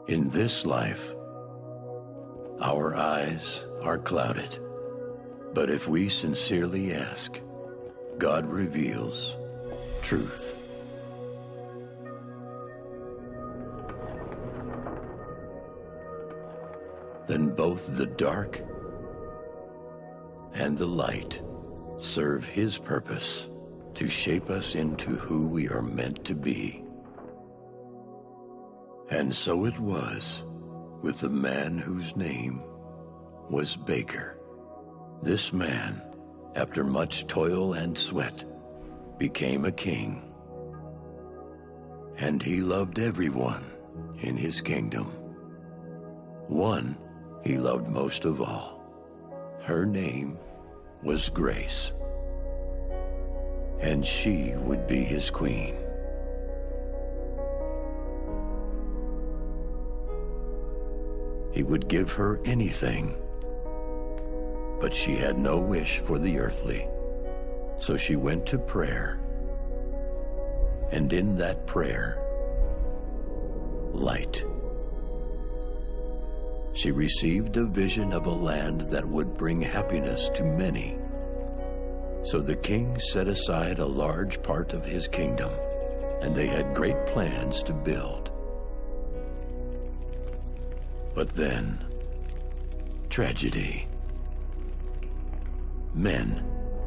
In this life, our eyes are clouded, but if we sincerely ask, God reveals truth. Then both the dark and the light serve His purpose to shape us into who we are meant to be. And so it was with the man whose name was Baker. This man, after much toil and sweat, became a king. And he loved everyone in his kingdom. One he loved most of all. Her name was Grace. And she would be his queen. He would give her anything, but she had no wish for the earthly. So she went to prayer, and in that prayer, light. She received a vision of a land that would bring happiness to many. So the king set aside a large part of his kingdom, and they had great plans to build. But then, tragedy. Men,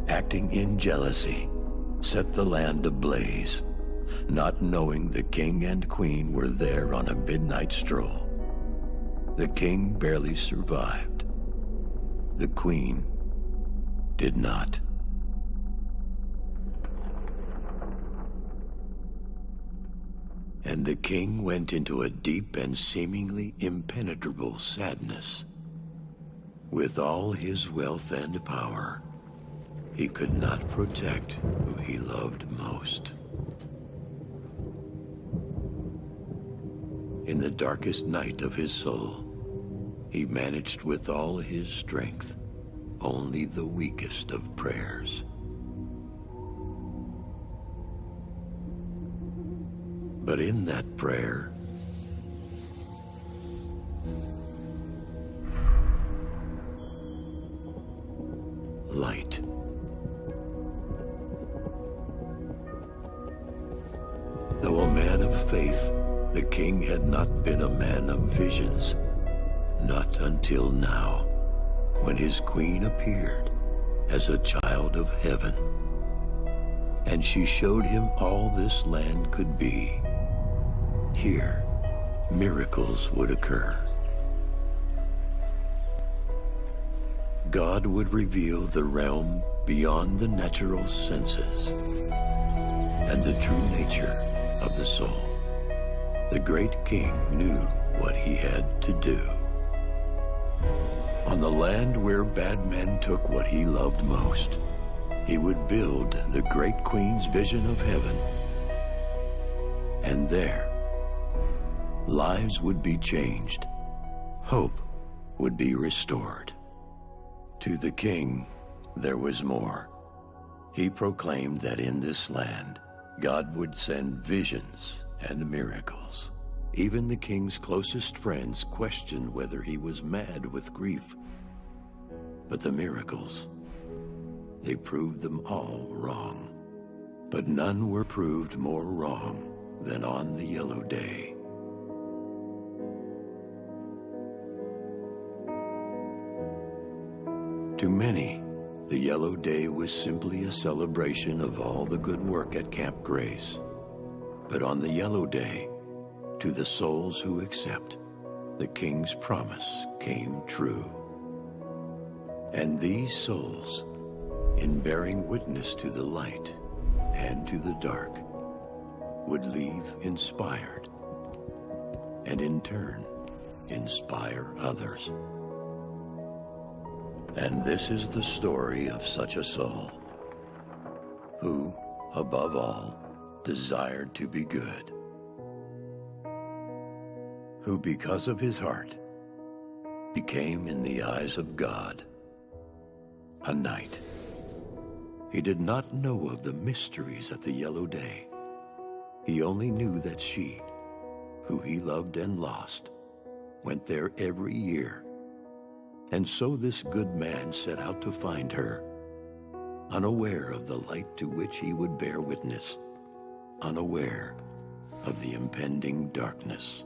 acting in jealousy, set the land ablaze, not knowing the king and queen were there on a midnight stroll. The king barely survived. The queen did not. And the king went into a deep and seemingly impenetrable sadness. With all his wealth and power, he could not protect who he loved most. In the darkest night of his soul, he managed with all his strength only the weakest of prayers. But in that prayer, light. Though a man of faith, the king had not been a man of visions, not until now, when his queen appeared as a child of heaven, and she showed him all this land could be. Here, miracles would occur. God would reveal the realm beyond the natural senses and the true nature of the soul. The great king knew what he had to do. On the land where bad men took what he loved most, he would build the great queen's vision of heaven. And there, lives would be changed. Hope would be restored. To the king, there was more. He proclaimed that in this land, God would send visions and miracles. Even the king's closest friends questioned whether he was mad with grief. But the miracles, they proved them all wrong. But none were proved more wrong than on the yellow day. To many, the yellow day was simply a celebration of all the good work at Camp Grace. But on the yellow day, to the souls who accept, the king's promise came true. And these souls, in bearing witness to the light and to the dark, would leave inspired, and in turn, inspire others. And this is the story of such a soul, who, above all, desired to be good, who, because of his heart, became in the eyes of God a knight. He did not know of the mysteries at the yellow day. He only knew that she, who he loved and lost, went there every year. And so this good man set out to find her, unaware of the light to which he would bear witness, unaware of the impending darkness.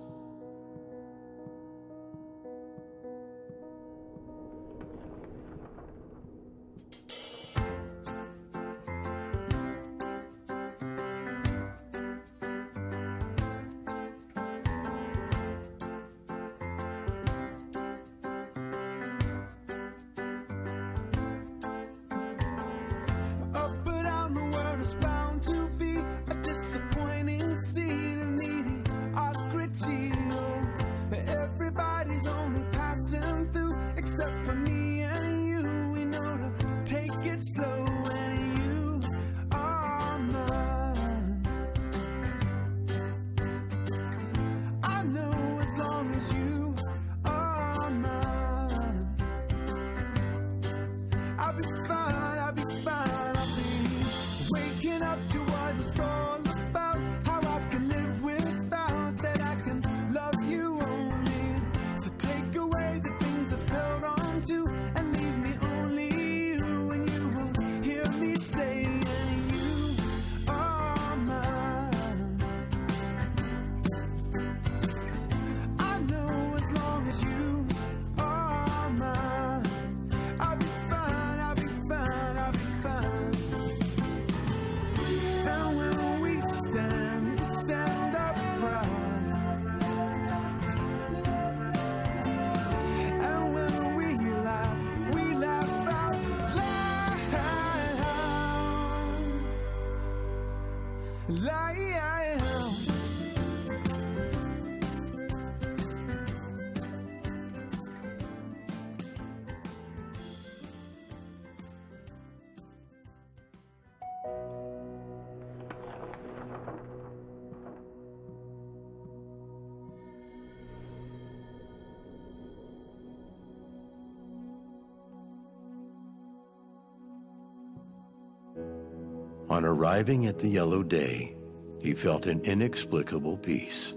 On arriving at the yellow day, he felt an inexplicable peace.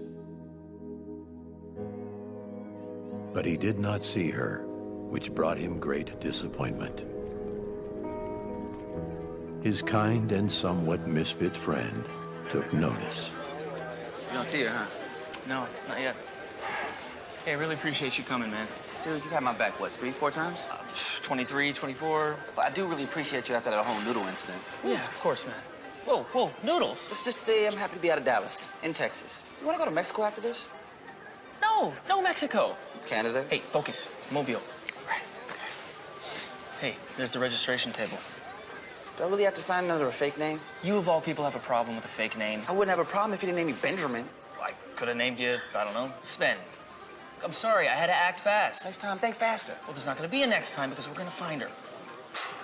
But he did not see her, which brought him great disappointment. His kind and somewhat misfit friend took notice. You don't see her, huh? No, not yet. Hey, I really appreciate you coming, man. Dude, you had my back, what, 3-4 times? 23, 24. Well, I do really appreciate you after that whole noodle incident. Yeah, of course, man. Whoa, noodles. Let's just say I'm happy to be out of Dallas, in Texas. You want to go to Mexico after this? No, Mexico. Canada? Hey, focus. Mobile. Right. Hey, there's the registration table. Do I really have to sign under a fake name? You, of all people, have a problem with a fake name. I wouldn't have a problem if you didn't name me Benjamin. I could have named you, I don't know, Ben. I'm sorry, I had to act fast. Next time, think faster. Well, there's not going to be a next time because we're going to find her.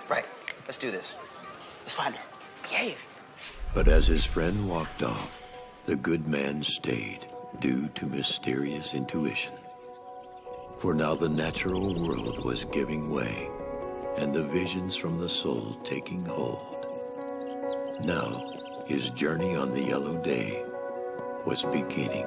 Right. Let's do this. Let's find her. Behave. But as his friend walked off, the good man stayed, due to mysterious intuition. For now the natural world was giving way, and the visions from the soul taking hold. Now, his journey on the yellow day was beginning.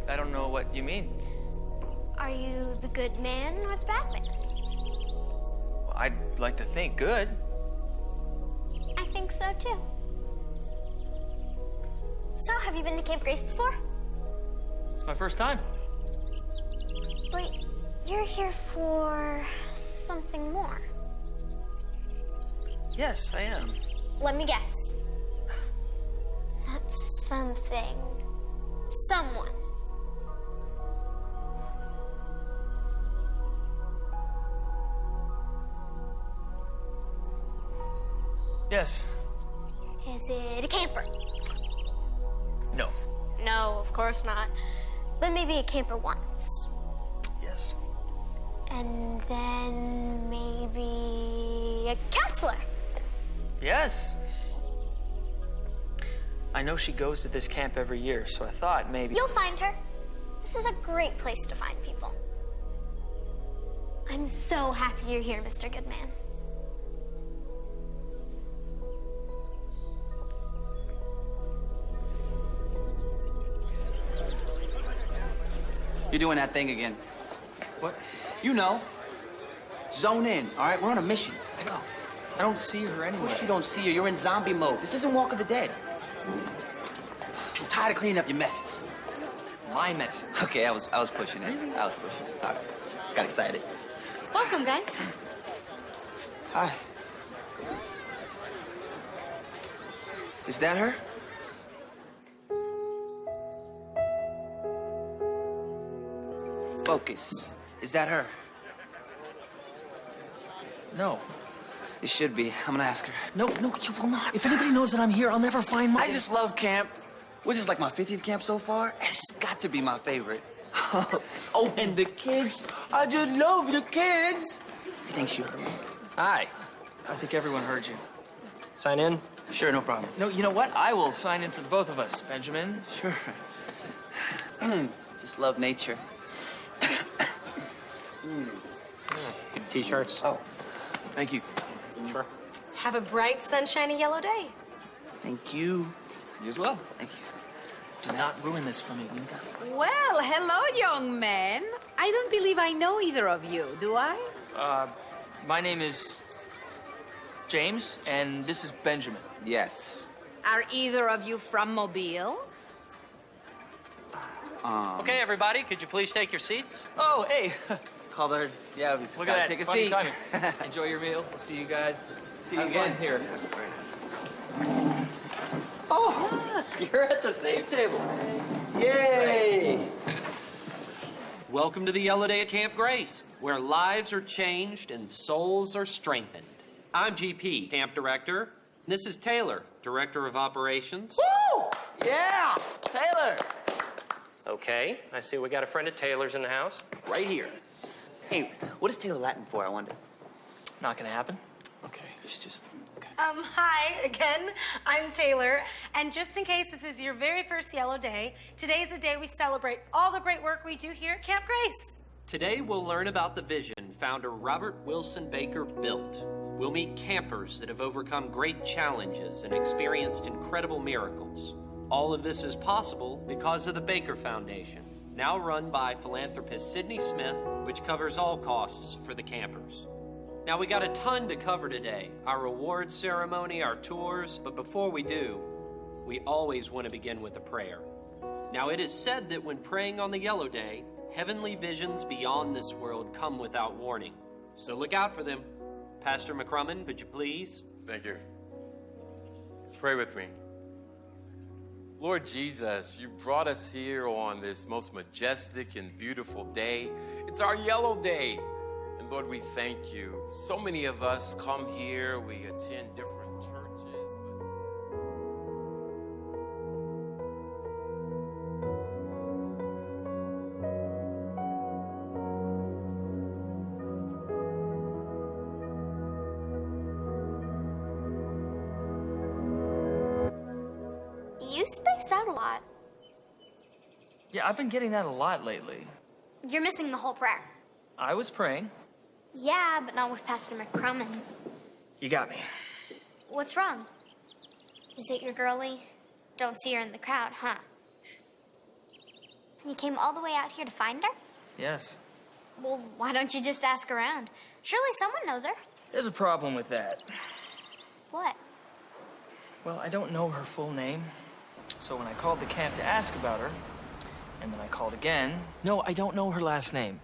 I don't know what you mean. Are you the good man or the bad man? Well, I'd like to think good. I think so too. So, have you been to Camp Grace before? It's my first time. But you're here for something more. Yes, I am. Let me guess. Not something. Someone. Yes. Is it a camper? No. No, of course not. But maybe a camper once. Yes. And then maybe a counselor. Yes. I know she goes to this camp every year, so I thought maybe... You'll find her. This is a great place to find people. I'm so happy you're here, Mr. Goodman. You're doing that thing again. What? You know. Zone in, all right? We're on a mission. Let's go. I don't see her Of anywhere. course you don't see her. You're in zombie mode. This isn't Walk of the Dead. I'm tired of cleaning up your messes. My mess. Okay, I was pushing it. I was pushing it. All right. Got excited. Welcome, guys. Hi. Is that her? Focus. Is that her? No. It should be. I'm gonna ask her. No, you will not. If anybody knows that I'm here, I'll never find my... I just love camp. Which is like my 50th camp so far. It's got to be my favorite. Oh, and the kids. I just love the kids. You think she heard me? Hi. I think everyone heard you. Sign in? Sure, no problem. No, you know what? I will sign in for the both of us, Benjamin. Sure. Just love nature. Good T-shirts. Oh, Thank you. Sure. Have a bright, sunshiny yellow day. thank you. You as well. Thank you. Do not ruin this for me, Inga. Well, hello, young man. I don't believe I know either of you, do I? My name is James, and this is Benjamin. Yes. Are either of you from Mobile? Okay, everybody, could you please take your seats? Oh, hey, Called her. Yeah, we look at that. Take a Funny seat. timing. Enjoy your meal. We'll see you guys. See you Have again. fun here. Oh, you're at the same table. Yay! Welcome to the Yellow Day at Camp Grace, where lives are changed and souls are strengthened. I'm GP, Camp Director. This is Taylor, Director of Operations. Woo! Yeah! Taylor! Okay, I see we got a friend of Taylor's in the house. Right here. Hey, what is Taylor Latin for, I wonder? Not gonna happen. Okay, it's just... Okay. Hi again. I'm Taylor. And just in case this is your very first Yellow Day, today is the day we celebrate all the great work we do here at Camp Grace. Today we'll learn about the vision founder Robert Wilson Baker built. We'll meet campers that have overcome great challenges and experienced incredible miracles. All of this is possible because of the Baker Foundation, now run by philanthropist Sidney Smith, which covers all costs for the campers. Now, we got a ton to cover today. Our awards ceremony, our tours, but before we do, we always want to begin with a prayer. Now, it is said that when praying on the Yellow Day, heavenly visions beyond this world come without warning. So look out for them. Pastor McCrummon, would you please? Thank you. Pray with me. Lord Jesus, you brought us here on this most majestic and beautiful day. It's our Yellow Day. And Lord, we thank you. So many of us come here, we attend different churches. You space out a lot. Yeah, I've been getting that a lot lately. You're missing the whole prayer. I was praying. Yeah, but not with Pastor McCrummon. You got me. What's wrong? Is it your girlie? Don't see her in the crowd, huh? You came all the way out here to find her? Yes. Well, why don't you just ask around? Surely someone knows her. There's a problem with that. What? Well, I don't know her full name. So when I called the camp to ask about her, and then I called again, no, I don't know her last name.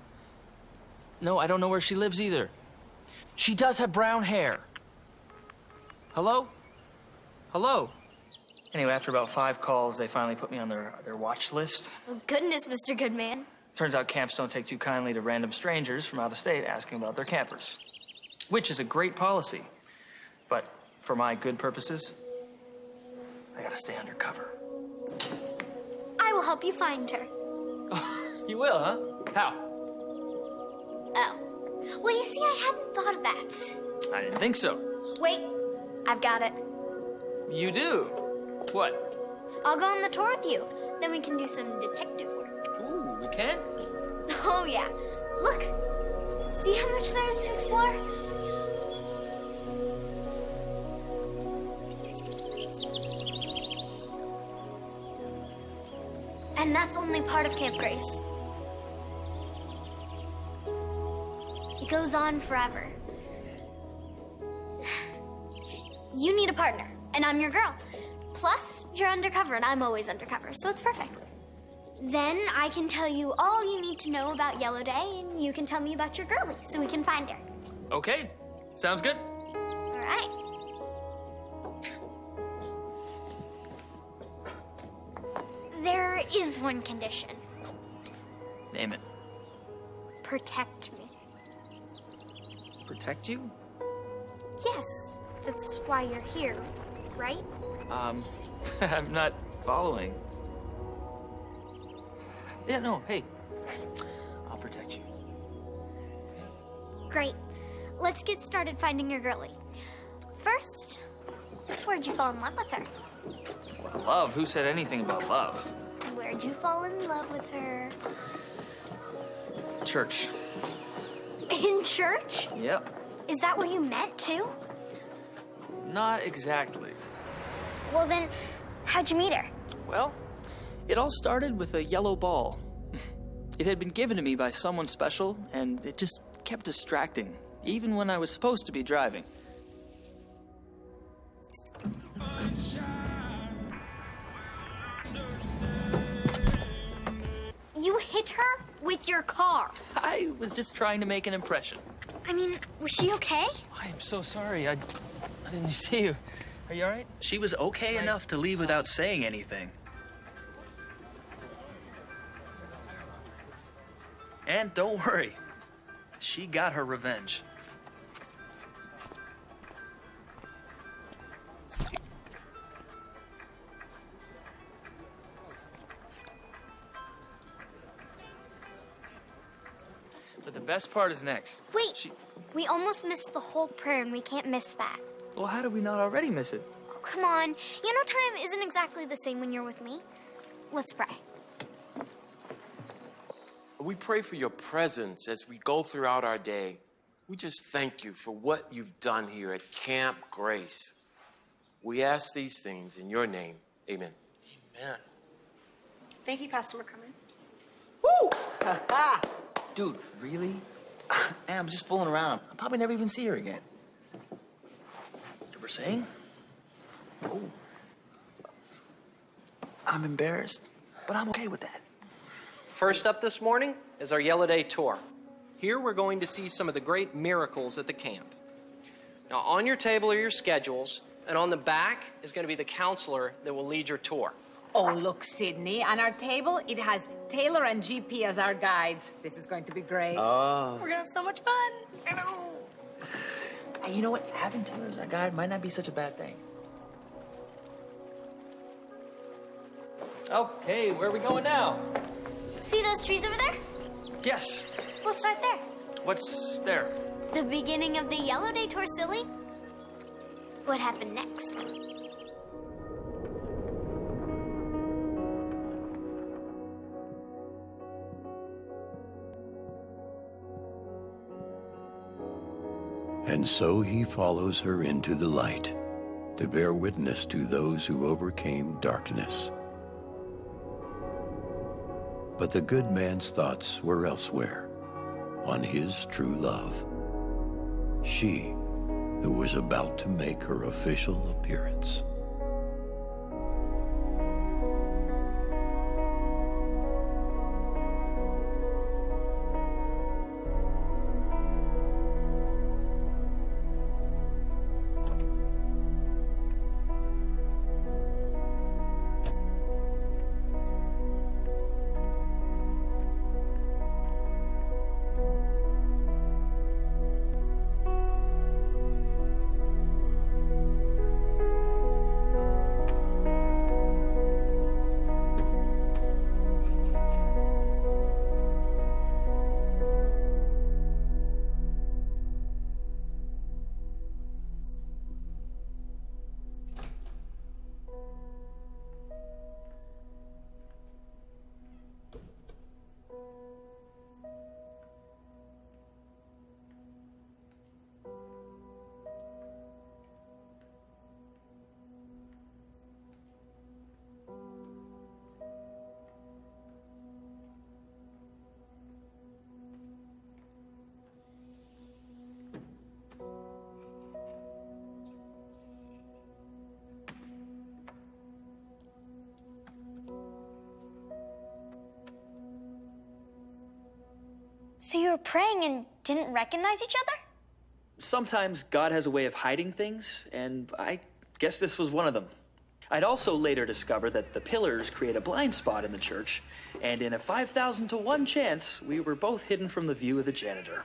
No, I don't know where she lives either. She does have brown hair. Hello? Hello? Anyway, after about 5 calls, they finally put me on their watch list. Oh, goodness, Mr. Goodman. Turns out camps don't take too kindly to random strangers from out of state asking about their campers, which is a great policy. But for my good purposes, I gotta stay undercover. I will help you find her. You will, huh? How? Oh. Well, you see, I hadn't thought of that. I didn't think so. Wait, I've got it. You do? What? I'll go on the tour with you. Then we can do some detective work. Ooh, we can? Oh, yeah. Look. See how much there is to explore? And that's only part of Camp Grace. It goes on forever. You need a partner, and I'm your girl. Plus, you're undercover, and I'm always undercover, so it's perfect. Then I can tell you all you need to know about Yellow Day, and you can tell me about your girlie, so we can find her. Okay, sounds good. All right. There is one condition. Name it. Protect me. Protect you? Yes, that's why you're here, right? I'm not following. Yeah, no, hey. I'll protect you. Great. Let's get started finding your girlie. First, where'd you fall in love with her? Love? Who said anything about love? Where'd you fall in love with her? Church. In church? Yep. Is that where you met, too? Not exactly. Well, then, how'd you meet her? Well, it all started with a yellow ball. It had been given to me by someone special, and it just kept distracting, even when I was supposed to be driving. You hit her with your car. I was just trying to make an impression. I mean, was she okay? I'm so sorry. I didn't see you. Are you all right? She was okay enough to leave without saying anything. And don't worry, she got her revenge. But the best part is next. Wait, we almost missed the whole prayer, and we can't miss that. Well, how did we not already miss it? Oh, come on. You know time isn't exactly the same when you're with me. Let's pray. We pray for your presence as we go throughout our day. We just thank you for what you've done here at Camp Grace. We ask these things in your name. Amen. Amen. Thank you, Pastor McCormick. Woo! Dude, really? I'm just fooling around. I'll probably never even see her again. You were saying? Oh. I'm embarrassed, but I'm okay with that. First up this morning is our Yellow Day tour. Here we're going to see some of the great miracles at the camp. Now, on your table are your schedules, and on the back is going to be the counselor that will lead your tour. Oh, look, Sydney, on our table, it has Taylor and GP as our guides. This is going to be great. We're gonna have so much fun. Hello. Hey, you know what? Having Taylor as our guide might not be such a bad thing. Okay, where are we going now? See those trees over there? Yes. We'll start there. What's there? The beginning of the Yellow Day tour, silly. What happened next? And so he follows her into the light to bear witness to those who overcame darkness. But the good man's thoughts were elsewhere, on his true love, she who was about to make her official appearance. So you were praying and didn't recognize each other? Sometimes God has a way of hiding things, and I guess this was one of them. I'd also later discover that the pillars create a blind spot in the church, and in a 5,000 to 1 chance, we were both hidden from the view of the janitor.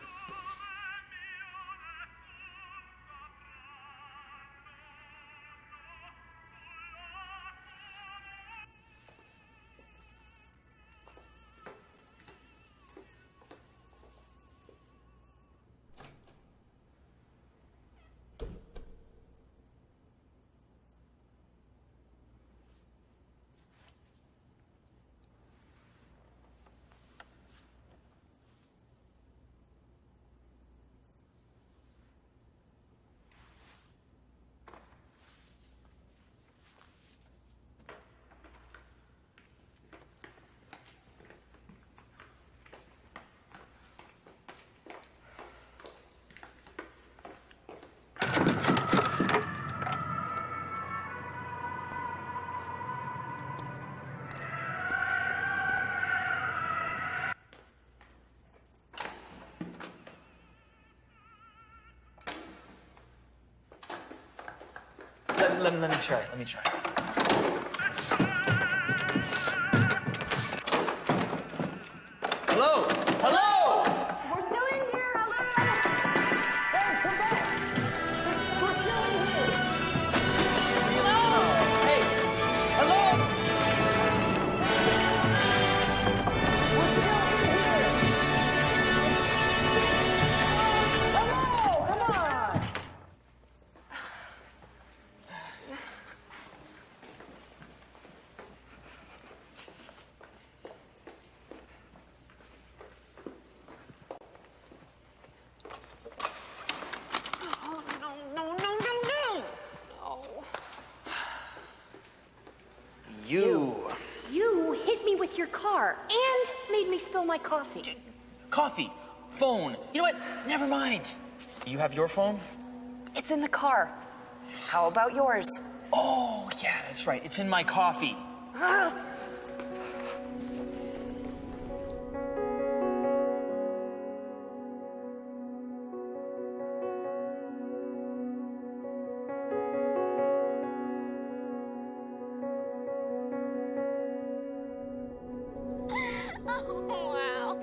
Let me try. Hello? Hello? We're still in here, hello? Hey, come back! We're still in here! Hello? Hey! Hello? We're still in here! Hello! Come on! You hit me with your car and made me spill my coffee. Coffee, phone. You know what? Never mind. You have your phone? It's in the car. How about yours? Oh, yeah, that's right. It's in my coffee. Oh, wow.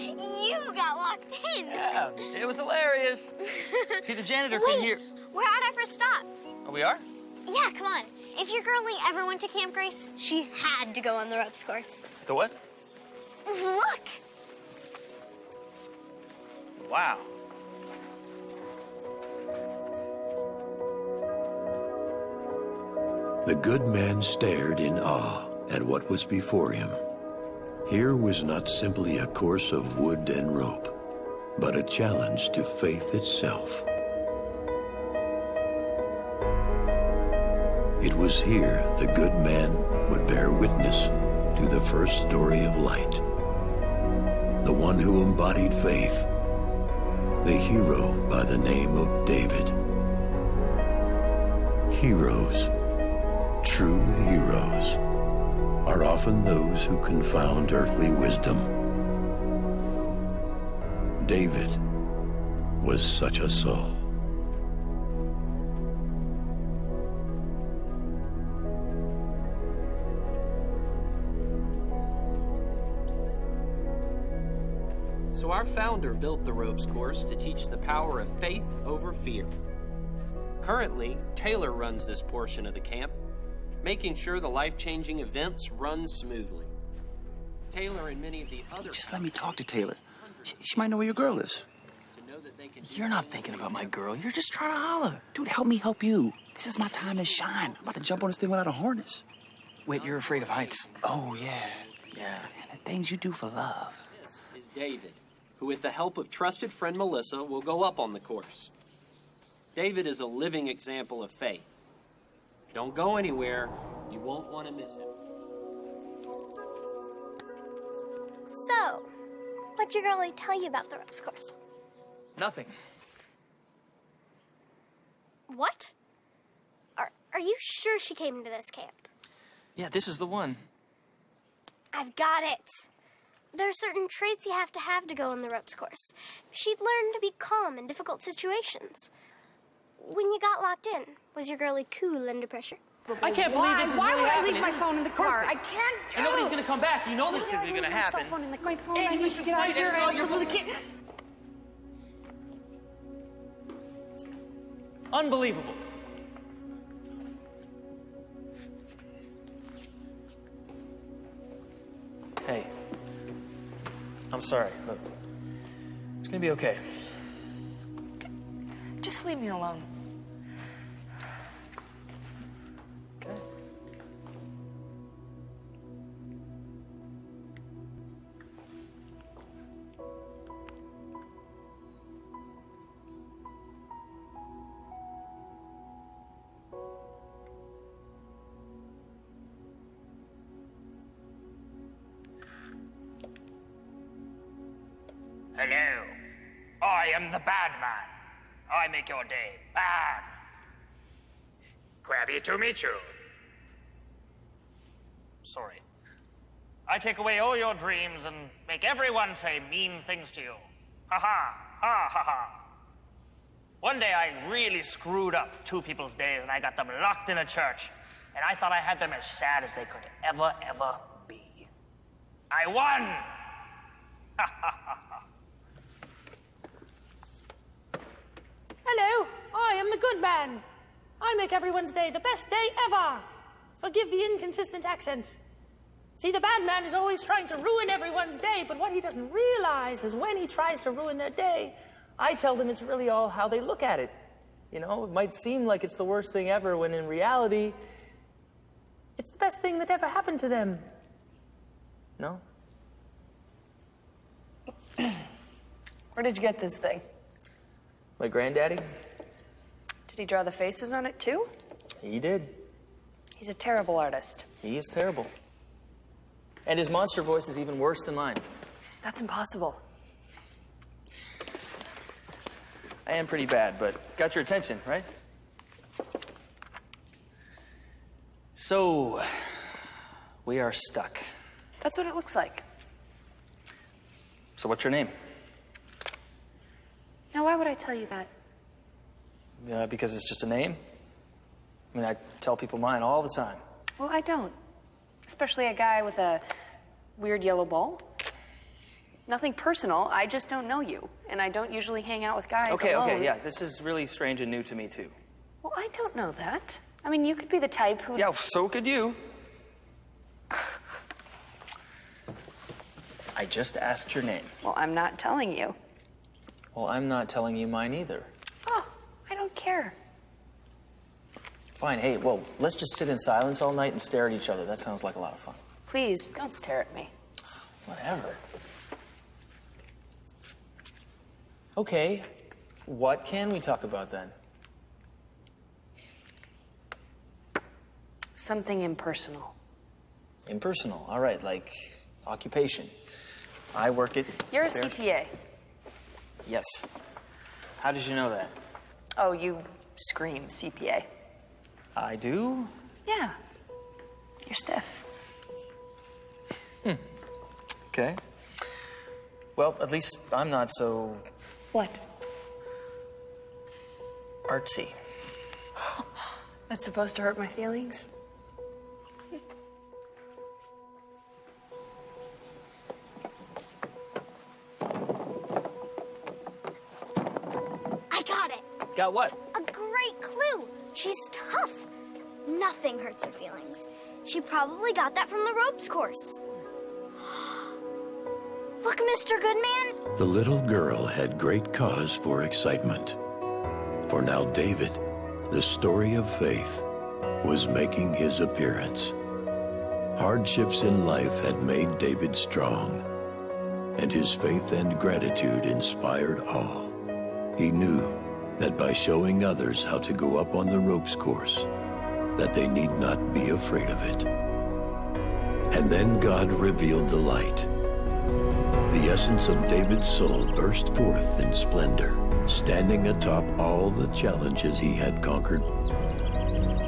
You got locked in. Yeah, it was hilarious. See, the janitor Wait, came here. we're at our first stop. Oh, we are? Yeah, come on. If your girlie ever went to Camp Grace, she had to go on the ropes course. The what? Look! Wow. The good man stared in awe at what was before him. Here was not simply a course of wood and rope, but a challenge to faith itself. It was here the good man would bear witness to the first story of light. The one who embodied faith, the hero by the name of David. Heroes, true heroes, are often those who confound earthly wisdom. David was such a soul. So our founder built the ropes course to teach the power of faith over fear. Currently, Taylor runs this portion of the camp, making sure the life-changing events run smoothly. Taylor and many of the other... Just let me talk to Taylor. She might know where your girl is. to know that they can... You're not thinking about my girl. You're just trying to holler. Dude, help me help you. This is my time to shine. I'm about to jump on this thing without a harness. Wait, you're afraid of heights? Oh, yeah. Yeah. And the things you do for love. This is David, who with the help of trusted friend Melissa will go up on the course. David is a living example of faith. Don't go anywhere. You won't want to miss him. So, what'd your girlie tell you about the ropes course? Nothing. What? Are you sure she came to this camp? Yeah, this is the one. I've got it. There are certain traits you have to go on the ropes course. She'd learn to be calm in difficult situations. When you got locked in, was your girlie cool under pressure? I can't believe this is Why really would happening. I leave my phone in the car? Perfect. I can't. And nobody's gonna come back. You know this is going to happen. My phone. And I you need should to get out fight of here. it. It's all I your really fault. can't. Unbelievable. Hey, I'm sorry. Look, it's gonna be okay. Just leave me alone. Okay. Hello. I am the bad man. I make your day bad. Happy to meet you. Sorry. I take away all your dreams and make everyone say mean things to you. Ha ha, ha ha ha. One day I really screwed up two people's days and I got them locked in a church. And I thought I had them as sad as they could ever be. I won! Ha ha ha ha. Hello, I am the good man. I make everyone's day the best day ever. Forgive the inconsistent accent. See, the bad man is always trying to ruin everyone's day, but what he doesn't realize is when he tries to ruin their day, I tell them it's really all how they look at it. You know, it might seem like it's the worst thing ever, when in reality, it's the best thing that ever happened to them. No? Where did you get this thing? My granddaddy? Did he draw the faces on it too? He did. He's a terrible artist. He is terrible. And his monster voice is even worse than mine. That's impossible. I am pretty bad, but got your attention, right? So, we are stuck. That's what it looks like. So what's your name? Now, why would I tell you that? Because it's just a name? I mean, I tell people mine all the time. Well, I don't. Especially a guy with a weird yellow ball. Nothing personal, I just don't know you. And I don't usually hang out with guys alone. Okay, yeah, this is really strange and new to me, too. Well, I don't know that. I mean, you could be the type who... Yeah, so could you. I just asked your name. Well, I'm not telling you. Well, I'm not telling you mine either. Oh, I don't care. Fine, hey, well, let's just sit in silence all night and stare at each other. That sounds like a lot of fun. Please, don't stare at me. Whatever. Okay, what can we talk about then? Something impersonal. Impersonal, all right, like occupation. I work at... You're a CPA. Yes. How did you know that? Oh, you scream CPA. I do? Yeah. You're stiff. Okay. Well, at least I'm not so... What? Artsy. That's supposed to hurt my feelings? I got it. Got what? A great clue. She's tough. Nothing hurts her feelings. She probably got that from the ropes course. Look, Mr. Goodman. The little girl had great cause for excitement. For now David, the story of faith, was making his appearance. Hardships in life had made David strong, and his faith and gratitude inspired awe. He knew that by showing others how to go up on the ropes course, that they need not be afraid of it. And then God revealed the light. The essence of David's soul burst forth in splendor, standing atop all the challenges he had conquered.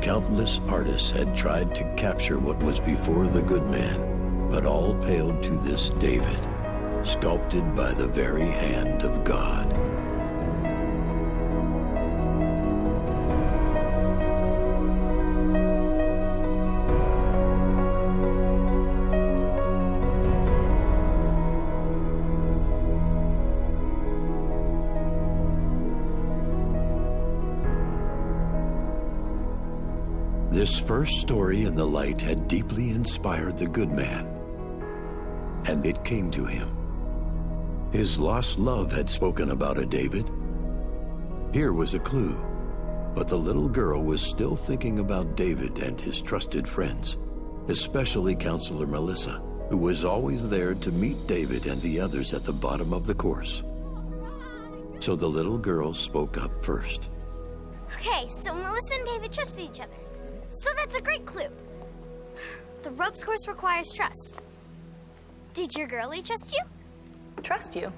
Countless artists had tried to capture what was before the good man, but all paled to this David, sculpted by the very hand of God. This first story in the light had deeply inspired the good man, and it came to him. His lost love had spoken about a David. Here was a clue, but the little girl was still thinking about David and his trusted friends, especially Counselor Melissa, who was always there to meet David and the others at the bottom of the course. So the little girl spoke up first. Okay, so Melissa and David trusted each other. So that's a great clue. The ropes course requires trust. Did your girlie trust you? Trust you?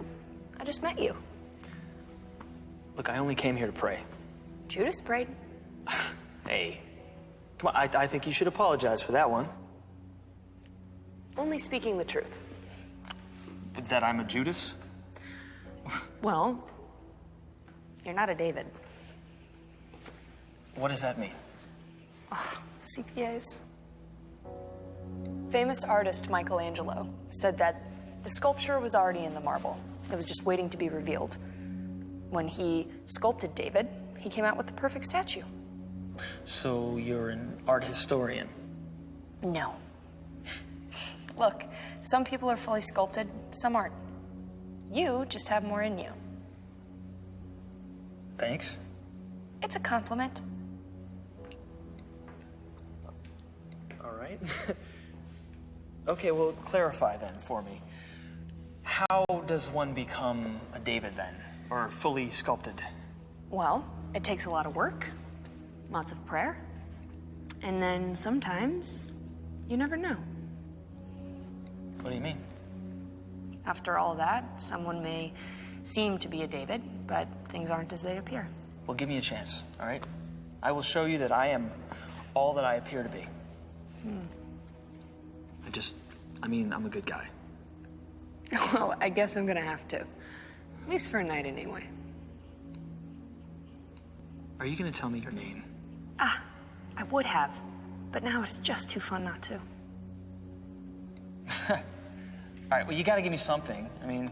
I just met you. Look, I only came here to pray. Judas prayed. Hey, come on, I think you should apologize for that one. Only speaking the truth. That I'm a Judas? Well, you're not a David. What does that mean? Oh, CPAs. Famous artist Michelangelo said that the sculpture was already in the marble. It was just waiting to be revealed. When he sculpted David, he came out with the perfect statue. So you're an art historian? No. Look, some people are fully sculpted, some aren't. You just have more in you. Thanks. It's a compliment. All right. Okay, well, clarify then for me. How does one become a David then, or fully sculpted? Well, it takes a lot of work, lots of prayer, and then sometimes you never know. What do you mean? After all that, someone may seem to be a David, but things aren't as they appear. Well, give me a chance, all right? I will show you that I am all that I appear to be. I'm a good guy. Well, I guess I'm gonna have to. At least for a night anyway. Are you gonna tell me your name? I would have, but now it's just too fun not to. All right, well, you gotta give me something. I mean,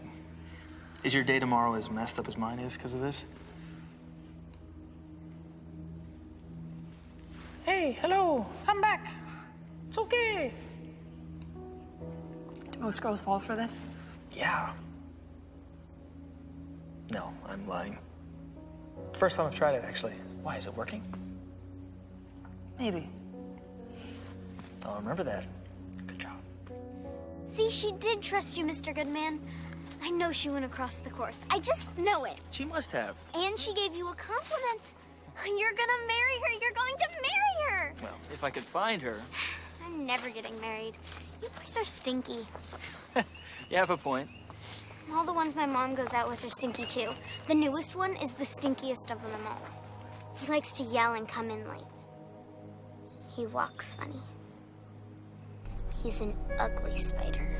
is your day tomorrow as messed up as mine is because of this? Hey, hello, come back. It's okay. Do most girls fall for this? Yeah. No, I'm lying. First time I've tried it, actually. Why, is it working? Maybe. I'll remember that. Good job. See, she did trust you, Mr. Goodman. I know she went across the course. I just know it. She must have. And she gave you a compliment. You're gonna marry her. You're going to marry her. Well, if I could find her. I'm never getting married. You boys are stinky. You have a point. All the ones my mom goes out with are stinky, too. The newest one is the stinkiest of them all. He likes to yell and come in late. He walks funny. He's an ugly spider.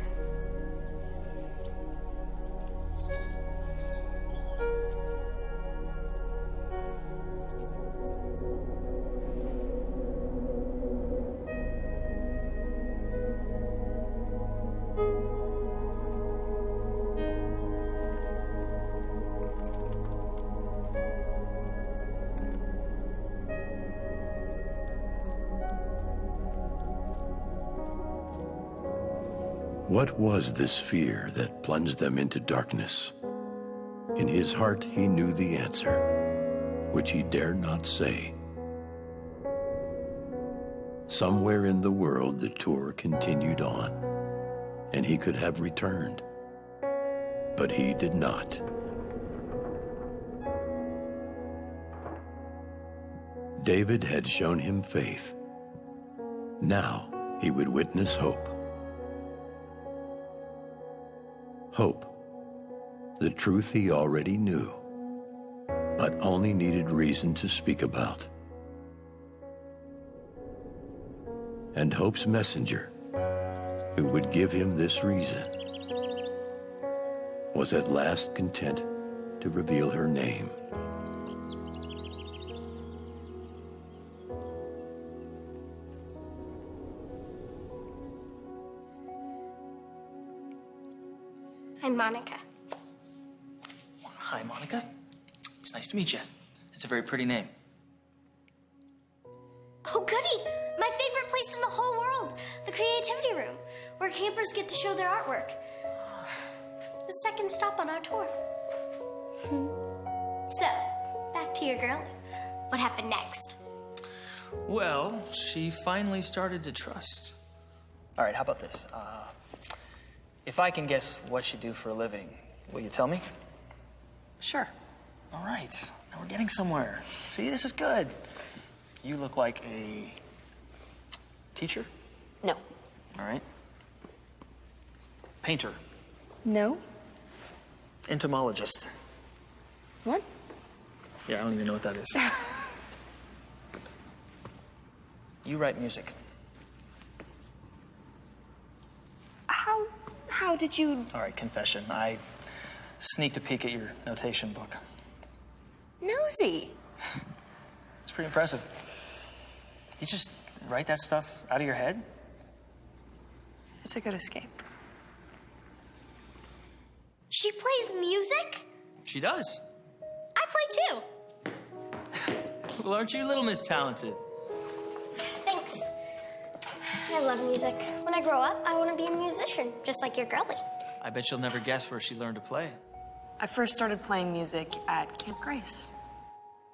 What was this fear that plunged them into darkness? In his heart, he knew the answer, which he dared not say. Somewhere in the world, the tour continued on, and he could have returned, but he did not. David had shown him faith. Now he would witness hope. Hope, the truth he already knew, but only needed reason to speak about. And hope's messenger, who would give him this reason. was at last content to reveal her name. I'm Monica. Hi, Monica. It's nice to meet you. It's a very pretty name. Oh, goody! My favorite place in the whole world, the creativity room, where campers get to show their artwork. The second stop on our tour. So, back to your girl. What happened next? Well, she finally started to trust. All right, how about this? If I can guess what you do for a living, will you tell me? Sure. All right, now we're getting somewhere. See, this is good. You look like a teacher? No. All right. Painter? No. Entomologist? What? Yeah, I don't even know what that is. You write music. How did you... All right, confession. I sneaked a peek at your notation book. Nosy. It's pretty impressive. You just write that stuff out of your head? It's a good escape. She plays music? She does. I play too. Well, aren't you Little Miss Talented? Thanks. I love music. When I grow up, I want to be a musician, just like your girlie. I bet you'll never guess where she learned to play. I first started playing music at Camp Grace.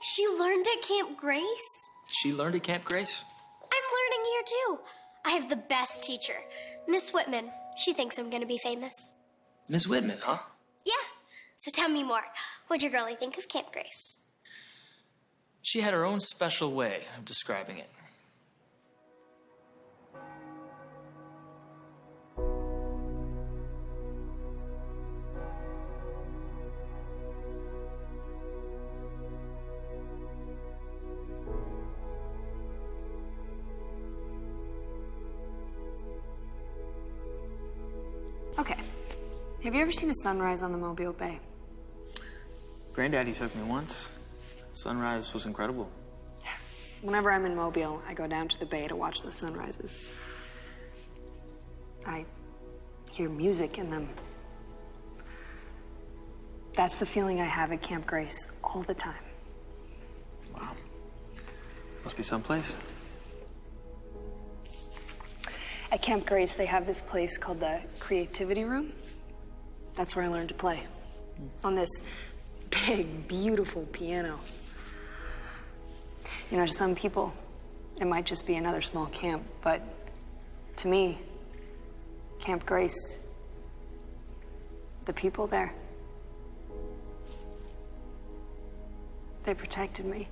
She learned at Camp Grace? She learned at Camp Grace? I'm learning here too. I have the best teacher, Miss Whitman. She thinks I'm going to be famous. Miss Whitman, huh? Yeah. So tell me more. What'd your girlie think of Camp Grace? She had her own special way of describing it. Okay. Have you ever seen a sunrise on the Mobile Bay? Granddaddy took me once. Sunrise was incredible. Whenever I'm in Mobile, I go down to the bay to watch the sunrises. I hear music in them. That's the feeling I have at Camp Grace all the time. Wow. Must be someplace. At Camp Grace, they have this place called the Creativity Room. That's where I learned to play. On this big, beautiful piano. You know, to some people, it might just be another small camp, but to me, Camp Grace, the people there, they protected me.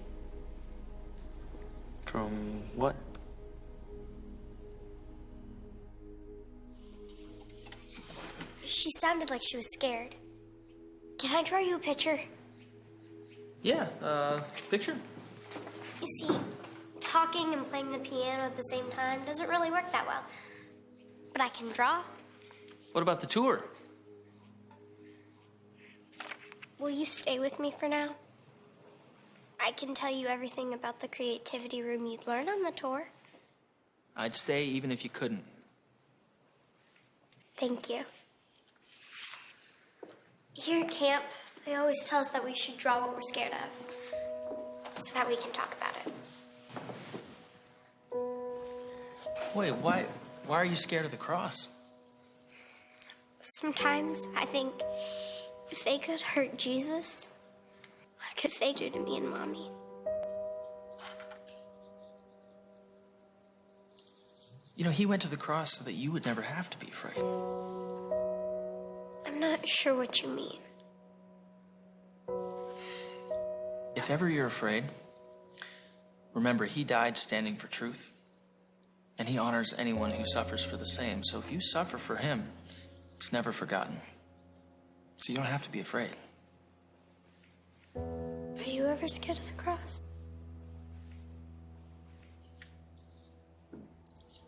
From what? She sounded like she was scared. Can I draw you a picture? Yeah, picture? You see, talking and playing the piano at the same time doesn't really work that well. But I can draw. What about the tour? Will you stay with me for now? I can tell you everything about the creativity room you'd learn on the tour. I'd stay even if you couldn't. Thank you. Here at camp, they always tell us that we should draw what we're scared of, so that we can talk about it. Wait, why are you scared of the cross? Sometimes I think if they could hurt Jesus, what could they do to me and Mommy? You know, he went to the cross so that you would never have to be afraid. I'm not sure what you mean. If ever you're afraid, remember he died standing for truth. And he honors anyone who suffers for the same. So if you suffer for him, it's never forgotten. So you don't have to be afraid. Are you ever scared of the cross?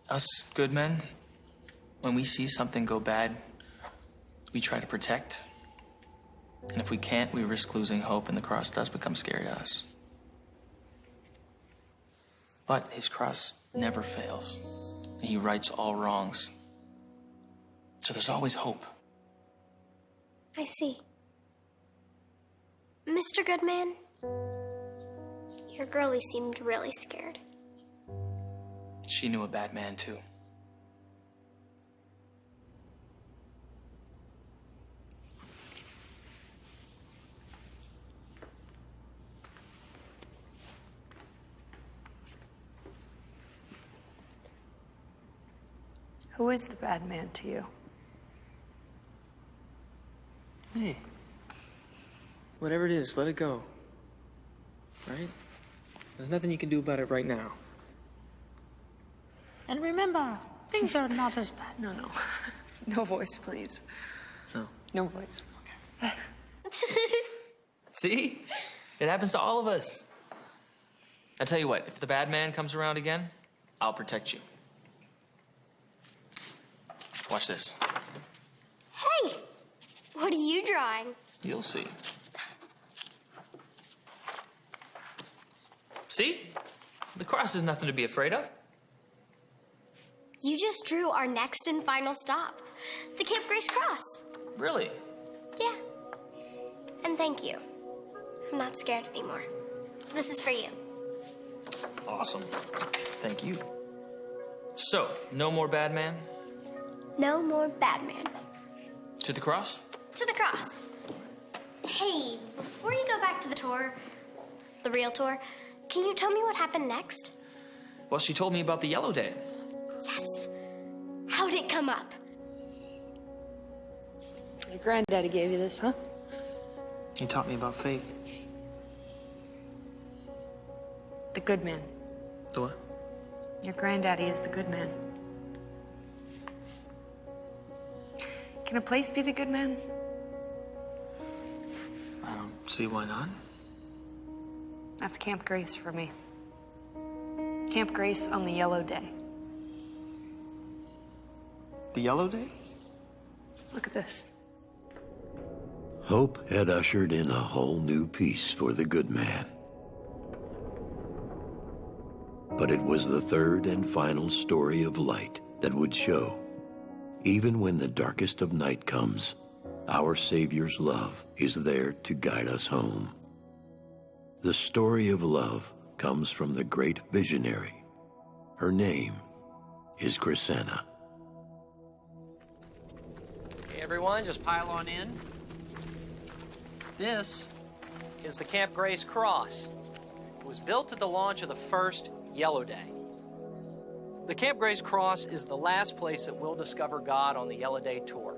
Us good men, when we see something go bad, we try to protect And if we can't, we risk losing hope, and the cross does become scary to us. But his cross never fails. And he rights all wrongs. So there's always hope. I see. Mr. Goodman, your girlie seemed really scared. She knew a bad man, too. Who is the bad man to you? Hey. Whatever it is, let it go. Right? There's nothing you can do about it right now. And remember, things are not as bad. No. No voice, please. No. No voice. Okay. See? It happens to all of us. I tell you what, if the bad man comes around again, I'll protect you. Watch this. Hey! What are you drawing? You'll see. See? The cross is nothing to be afraid of. You just drew our next and final stop. The Camp Grace Cross. Really? Yeah. And thank you. I'm not scared anymore. This is for you. Awesome. Thank you. So, no more bad man? No more bad man. To the cross? To the cross. Hey, before you go back to the tour, the real tour, can you tell me what happened next? Well, she told me about the yellow day. Yes. How'd it come up? Your granddaddy gave you this, huh? He taught me about faith. The good man. The what? Your granddaddy is the good man. Can a place be the good man? I don't see why not. That's Camp Grace for me. Camp Grace on the yellow day. The yellow day? Look at this. Hope had ushered in a whole new peace for the good man. But it was the third and final story of light that would show, even when the darkest of night comes, our Savior's love is there to guide us home. The story of love comes from the great visionary. Her name is Chrisanna. Okay, everyone, just pile on in. This is the Camp Grace Cross. It was built at the launch of the first Yellow Day. The Camp Grace Cross is the last place that we'll discover God on the Yellow Day tour.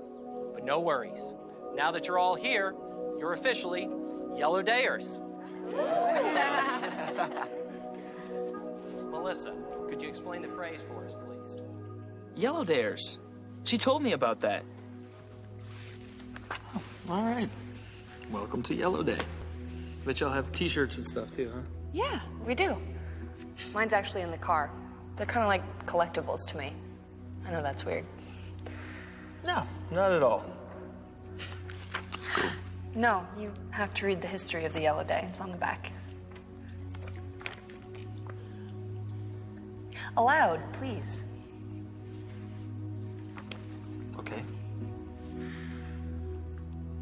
But no worries. Now that you're all here, you're officially Yellow Dayers. Melissa, could you explain the phrase for us, please? Yellow Dares. She told me about that. Oh, all right. Welcome to Yellow Day. Bet y'all have t-shirts and stuff too, huh? Yeah, we do. Mine's actually in the car. They're kind of like collectibles to me. I know that's weird. No, not at all. It's cool. No, you have to read the history of the Yellow Day. It's on the back. Aloud, please. Okay.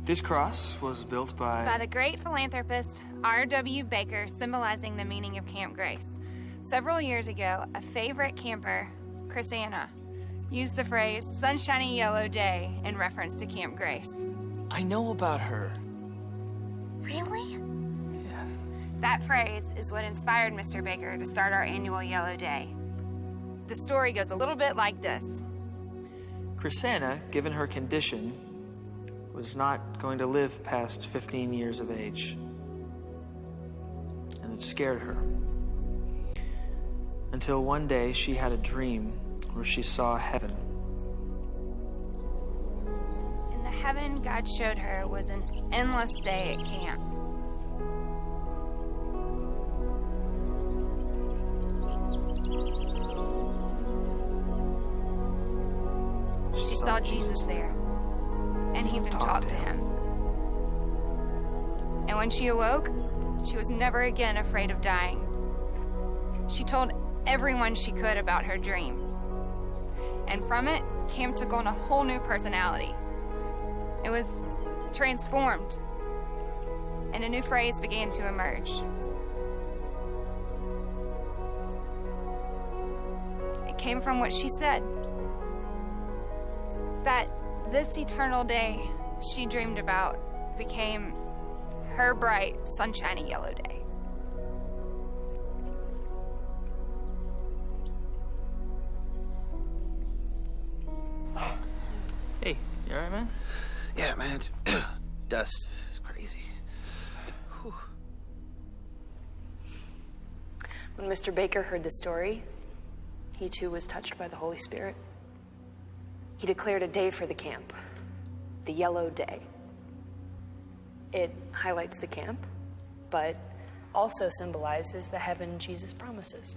This cross was built by the great philanthropist R.W. Baker, symbolizing the meaning of Camp Grace. Several years ago, a favorite camper, Chrisanna, used the phrase sunshiny yellow day in reference to Camp Grace. I know about her. Really? Yeah. That phrase is what inspired Mr. Baker to start our annual Yellow Day. The story goes a little bit like this. Chrisanna, given her condition, was not going to live past 15 years of age. And it scared her. Until one day she had a dream where she saw heaven. And the heaven God showed her was an endless day at camp. She saw Jesus there, and he even talked to him. And when she awoke, she was never again afraid of dying. She told everyone she could about her dream. And from it, Cam took on a whole new personality. It was transformed, and a new phrase began to emerge. It came from what she said, that this eternal day she dreamed about became her bright, sunshiny yellow day. Hey, you all right, man? Yeah, man. Dust. It's crazy. Whew. When Mr. Baker heard the story, he too was touched by the Holy Spirit. He declared a day for the camp, the Yellow Day. It highlights the camp, but also symbolizes the heaven Jesus promises.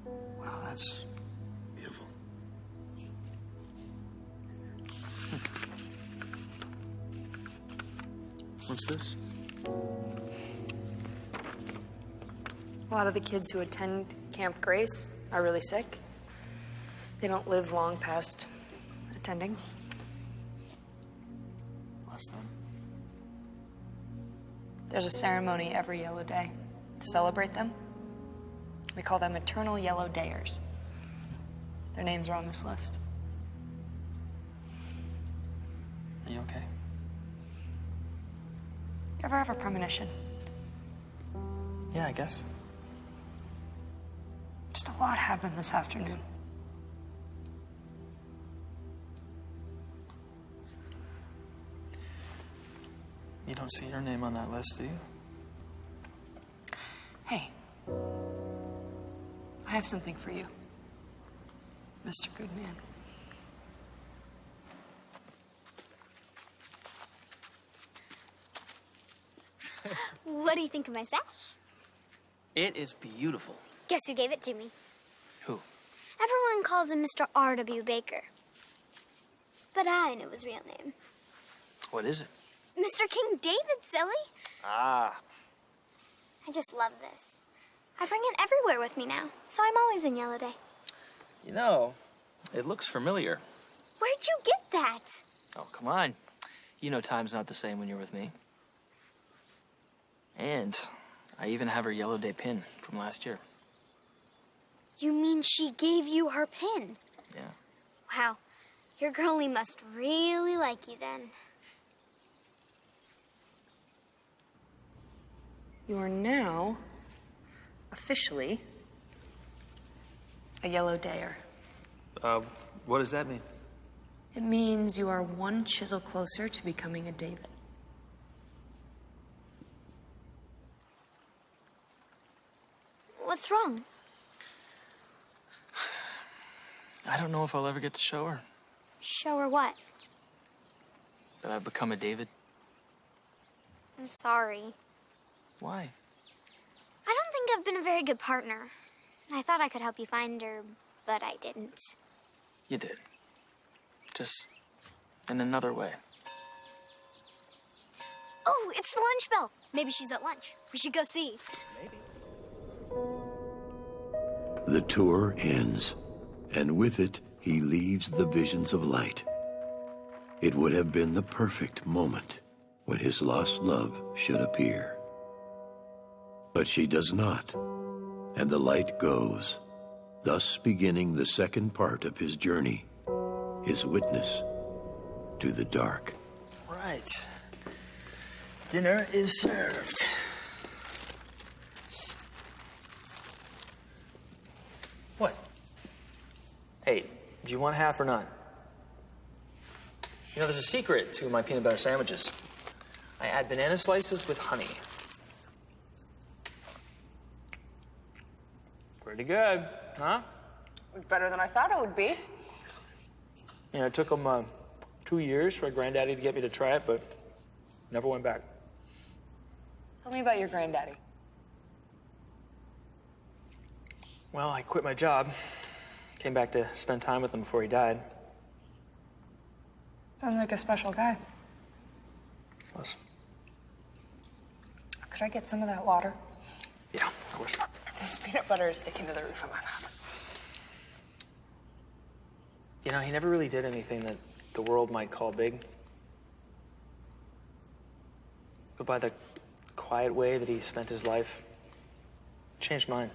Wow, that's beautiful. What's this? A lot of the kids who attend Camp Grace are really sick. They don't live long past attending. Bless them. There's a ceremony every Yellow Day to celebrate them. We call them Eternal Yellow Dayers. Their names are on this list. Are you okay? You ever have a premonition? Yeah, I guess. Just a lot happened this afternoon. You don't see your name on that list, do you? Hey, I have something for you, Mr. Goodman. What do you think of my sash? It is beautiful. Guess who gave it to me? Who? Everyone calls him Mr. R.W. Baker. But I know his real name. What is it? Mr. King David, silly. Ah. I just love this. I bring it everywhere with me now, so I'm always in Yellow Day. You know, it looks familiar. Where'd you get that? Oh, come on. You know time's not the same when you're with me. And I even have her Yellow Day pin from last year. You mean she gave you her pin? Yeah. Wow, your girlie must really like you then. You are now officially a Yellow Dayer. What does that mean? It means you are one chisel closer to becoming a David. What's wrong? I don't know if I'll ever get to show her Show her what? that I've become a David. I'm sorry. Why? I don't think I've been a very good partner. I thought I could help you find her, but I didn't. You did. Just in another way. Oh, it's the lunch bell. Maybe she's at lunch. We should go see. Maybe. The tour ends, and with it, he leaves the visions of light. It would have been the perfect moment when his lost love should appear. But she does not, and the light goes, thus beginning the second part of his journey, his witness to the dark. Right. Dinner is served. What? Hey, do you want half or none? You know, there's a secret to my peanut butter sandwiches. I add banana slices with honey. Pretty good, huh? It's better than I thought it would be. You know, it took them 2 years for Granddaddy to get me to try it, but never went back. Tell me about your granddaddy. Well, I quit my job. Came back to spend time with him before he died. Sounds like a special guy. Was. Could I get some of that water? Yeah, of course. This peanut butter is sticking to the roof of my mouth. You know, he never really did anything that the world might call big. But by the quiet way that he spent his life, changed mine.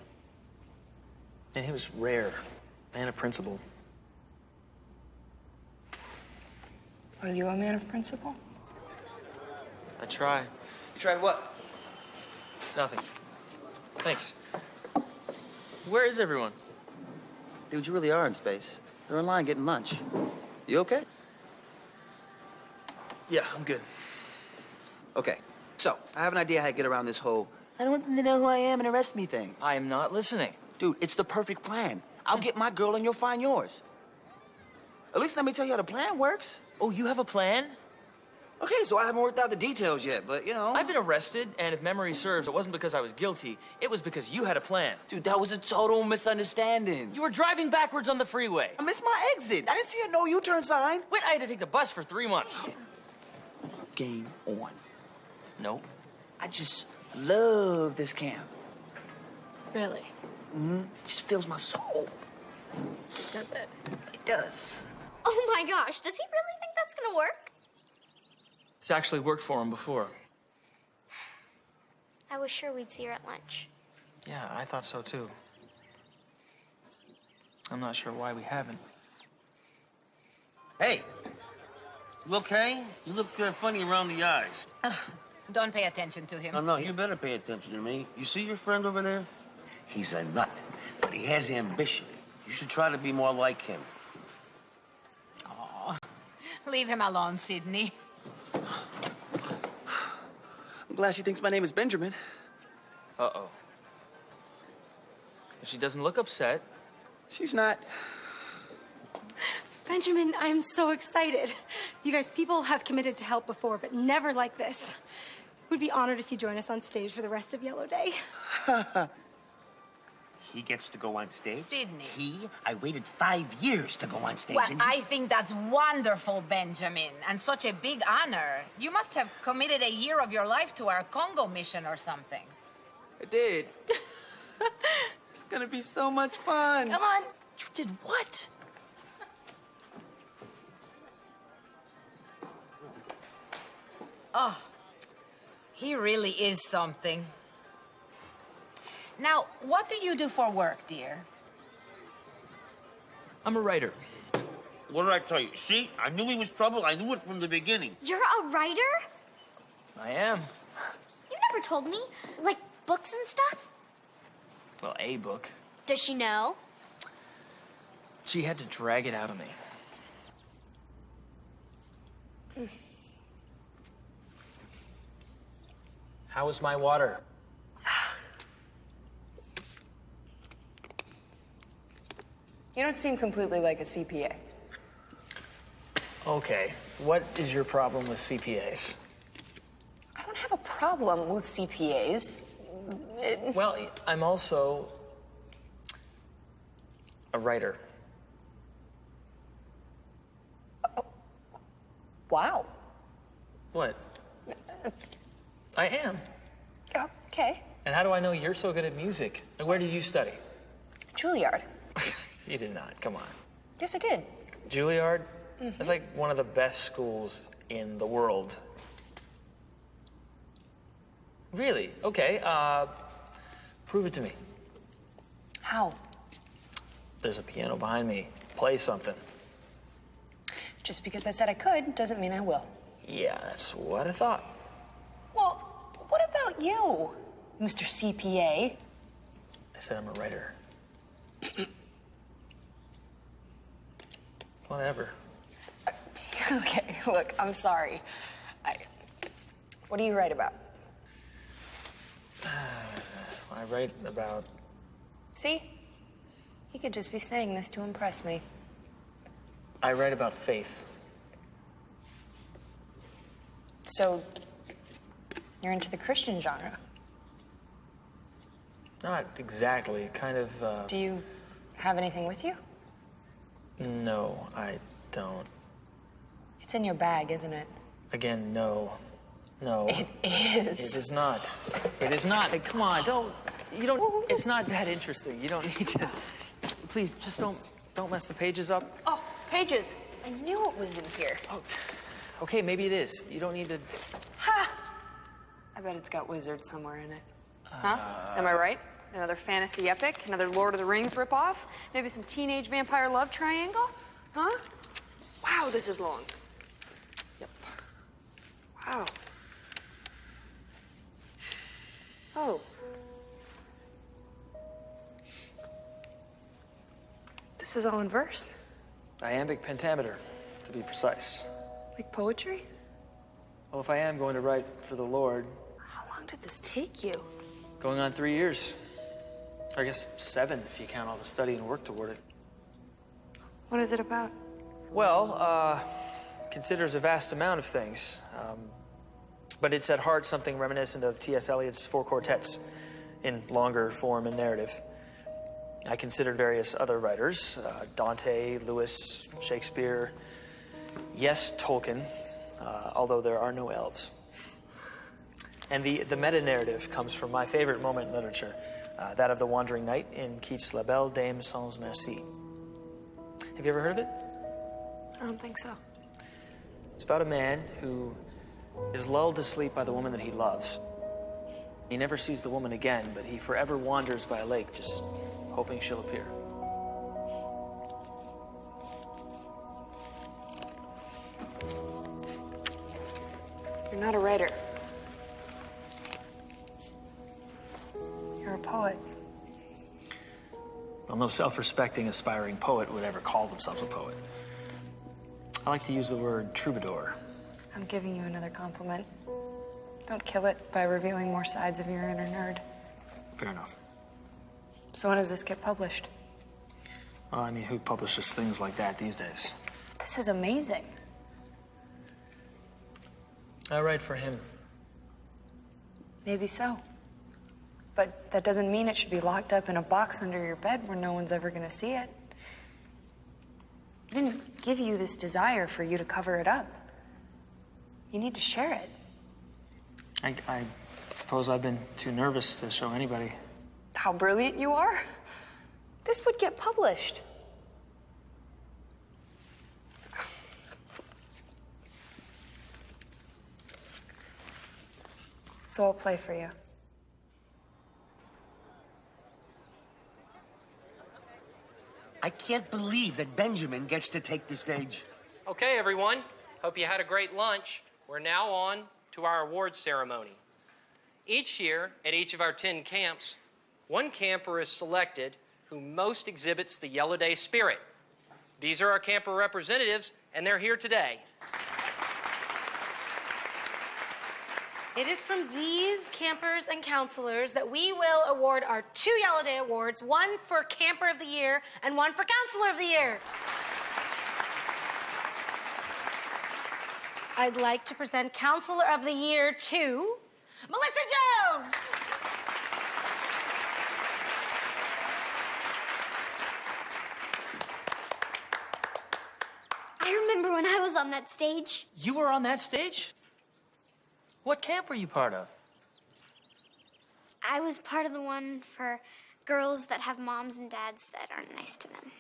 And he was rare, man of principle. Are you a man of principle? I try. You tried what? Nothing. Thanks. Where is everyone? Dude, you really are in space. They're in line getting lunch. You okay? Yeah, I'm good. Okay, so I have an idea how to get around this whole I don't want them to know who I am and arrest me thing. I am not listening. Dude, it's the perfect plan. I'll get my girl and you'll find yours. At least let me tell you how the plan works. Oh, you have a plan? Okay, so I haven't worked out the details yet, but you know. I've been arrested, and if memory serves, it wasn't because I was guilty. It was because you had a plan. Dude, that was a total misunderstanding. You were driving backwards on the freeway. I missed my exit. I didn't see a no U-turn sign. Wait, I had to take the bus for 3 months. Game on. Nope. I just love this camp. Really? Mm-hmm. Just fills my soul. Does it? It does. Oh my gosh, does he really think that's gonna work? It's actually worked for him before. I was sure we'd see her at lunch. Yeah, I thought so too. I'm not sure why we haven't. Hey, you okay? You look funny around the eyes. Don't pay attention to him. No, you better pay attention to me. You see your friend over there? He's a nut, but he has ambition. You should try to be more like him. Aw. Leave him alone, Sydney. I'm glad she thinks my name is Benjamin. Uh-oh. She doesn't look upset. She's not. Benjamin, I'm so excited. You guys, people have committed to help before, but never like this. We'd be honored if you join us on stage for the rest of Yellow Day. He gets to go on stage? Sydney. I waited 5 years to go on stage. Well, and I think that's wonderful, Benjamin, and such a big honor. You must have committed a year of your life to our Congo mission or something. I did. It's gonna be so much fun. Come on. You did what? Oh, he really is something. Now, what do you do for work, dear? I'm a writer. What did I tell you? See, I knew he was trouble. I knew it from the beginning. You're a writer? I am. You never told me. Like books and stuff? Well, a book. Does she know? She had to drag it out of me. How is my water? You don't seem completely like a CPA. Okay, what is your problem with CPAs? I don't have a problem with CPAs. Well, I'm also a writer. Wow. What? I am. Okay. And how do I know you're so good at music? And where did you study? Juilliard. You did not. Come on. Yes, I did. Juilliard? That's like one of the best schools in the world. Really? Okay. Prove it to me. How? There's a piano behind me. Play something. Just because I said I could doesn't mean I will. Yeah, that's what I thought. Well, what about you, Mr. CPA? I said I'm a writer. Whatever. Okay, look, I'm sorry. What do you write about? I write about... See? He could just be saying this to impress me. I write about faith. So, you're into the Christian genre? Not exactly, kind of, Do you have anything with you? No, I don't. It's in your bag, isn't it? Again, no. No. It is. It is not. It is not. Hey, come on, it's not that interesting. You don't need to. Please, just don't mess the pages up. Oh, pages. I knew it was in here. Oh, okay, maybe it is. You don't need to. Ha! I bet it's got wizards somewhere in it. Huh? Am I right? Another fantasy epic? Another Lord of the Rings ripoff? Maybe some teenage vampire love triangle? Huh? Wow, this is long. Yep. Wow. Oh. This is all in verse. Iambic pentameter, to be precise. Like poetry? Well, if I am going to write for the Lord. How long did this take you? Going on 3 years. Or I guess 7 if you count all the study and work toward it. What is it about? Well, considers a vast amount of things. But it's at heart something reminiscent of T.S. Eliot's Four Quartets in longer form and narrative. I considered various other writers, Dante, Lewis, Shakespeare, yes, Tolkien, although there are no elves. And the meta-narrative comes from my favorite moment in literature, that of the Wandering Knight in Keats' La Belle Dame sans Merci. Have you ever heard of it? I don't think so. It's about a man who is lulled to sleep by the woman that he loves. He never sees the woman again, but he forever wanders by a lake, just hoping she'll appear. You're not a writer. You're a poet. Well, no self-respecting, aspiring poet would ever call themselves a poet. I like to use the word troubadour. I'm giving you another compliment. Don't kill it by revealing more sides of your inner nerd. Fair enough. So when does this get published? Well, I mean, who publishes things like that these days? This is amazing. I write for him. Maybe so. But that doesn't mean it should be locked up in a box under your bed where no one's ever gonna see it. I didn't give you this desire for you to cover it up. You need to share it. I suppose I've been too nervous to show anybody. How brilliant you are. This would get published. So I'll play for you. I can't believe that Benjamin gets to take the stage. Okay, everyone. Hope you had a great lunch. We're now on to our awards ceremony. Each year, at each of our 10 camps, one camper is selected who most exhibits the Yellow Day spirit. These are our camper representatives, and they're here today. It is from these campers and counselors that we will award our 2 Yellow Day awards, one for Camper of the Year and one for Counselor of the Year. I'd like to present Counselor of the Year to Melissa Jones. I remember when I was on that stage. You were on that stage? What camp were you part of? I was part of the one for girls that have moms and dads that aren't nice to them.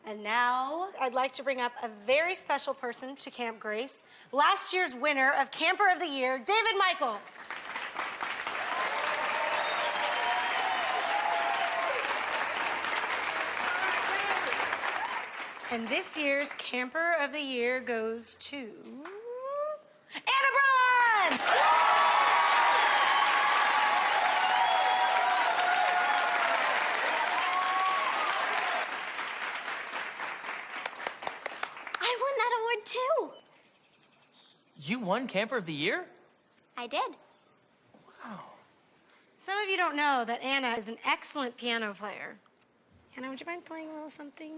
And now I'd like to bring up a very special person to Camp Grace, last year's winner of Camper of the Year, David Michael. And this year's Camper of the Year goes to Anna Braun! I won that award too. You won Camper of the Year? I did. Wow. Some of you don't know that Anna is an excellent piano player. Anna, would you mind playing a little something?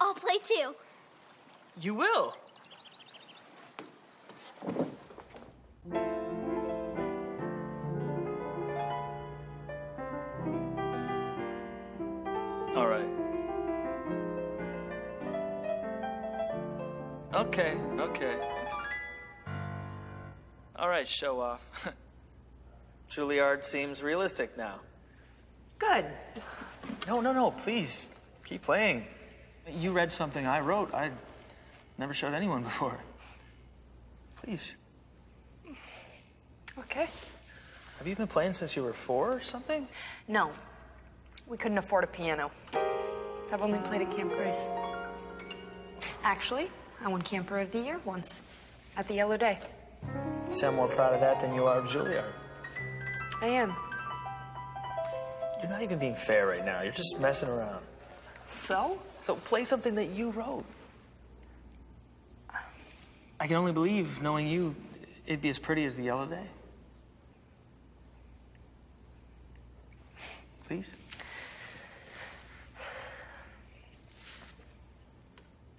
I'll play too. You will? All right. Okay. All right, show off. Juilliard seems realistic now. Good. No, please. Keep playing. You read something I wrote. I never showed anyone before. Please. Okay. Have you been playing since you were 4 or something? No. We couldn't afford a piano. I've only played at Camp Grace. Actually, I won Camper of the Year once at the Yellow Day. You sound more proud of that than you are of Juilliard. I am. You're not even being fair right now. You're just messing around. So? So play something that you wrote. I can only believe, knowing you, it'd be as pretty as the Yellow Day. Please?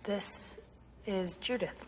This is Judith.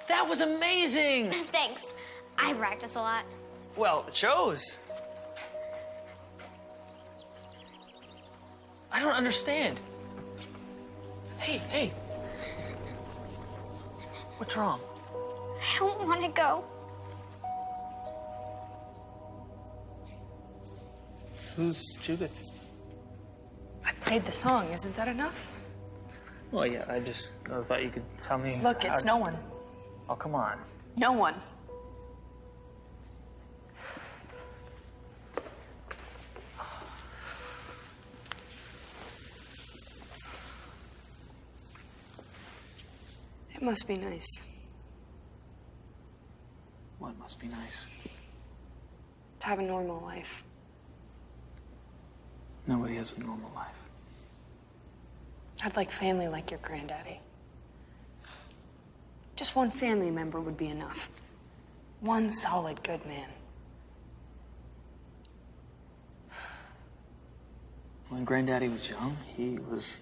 That was amazing! Thanks. I practice a lot. Well, it shows. I don't understand. Hey. What's wrong? I don't want to go. Who's Judith? I played the song. Isn't that enough? Well, yeah, I just thought you could tell me. Look, it's no one. Oh, come on. No one. It must be nice. What must be nice? To have a normal life. Nobody has a normal life. I'd like family like your granddaddy. Just one family member would be enough. One solid good man. When Granddaddy was young, he was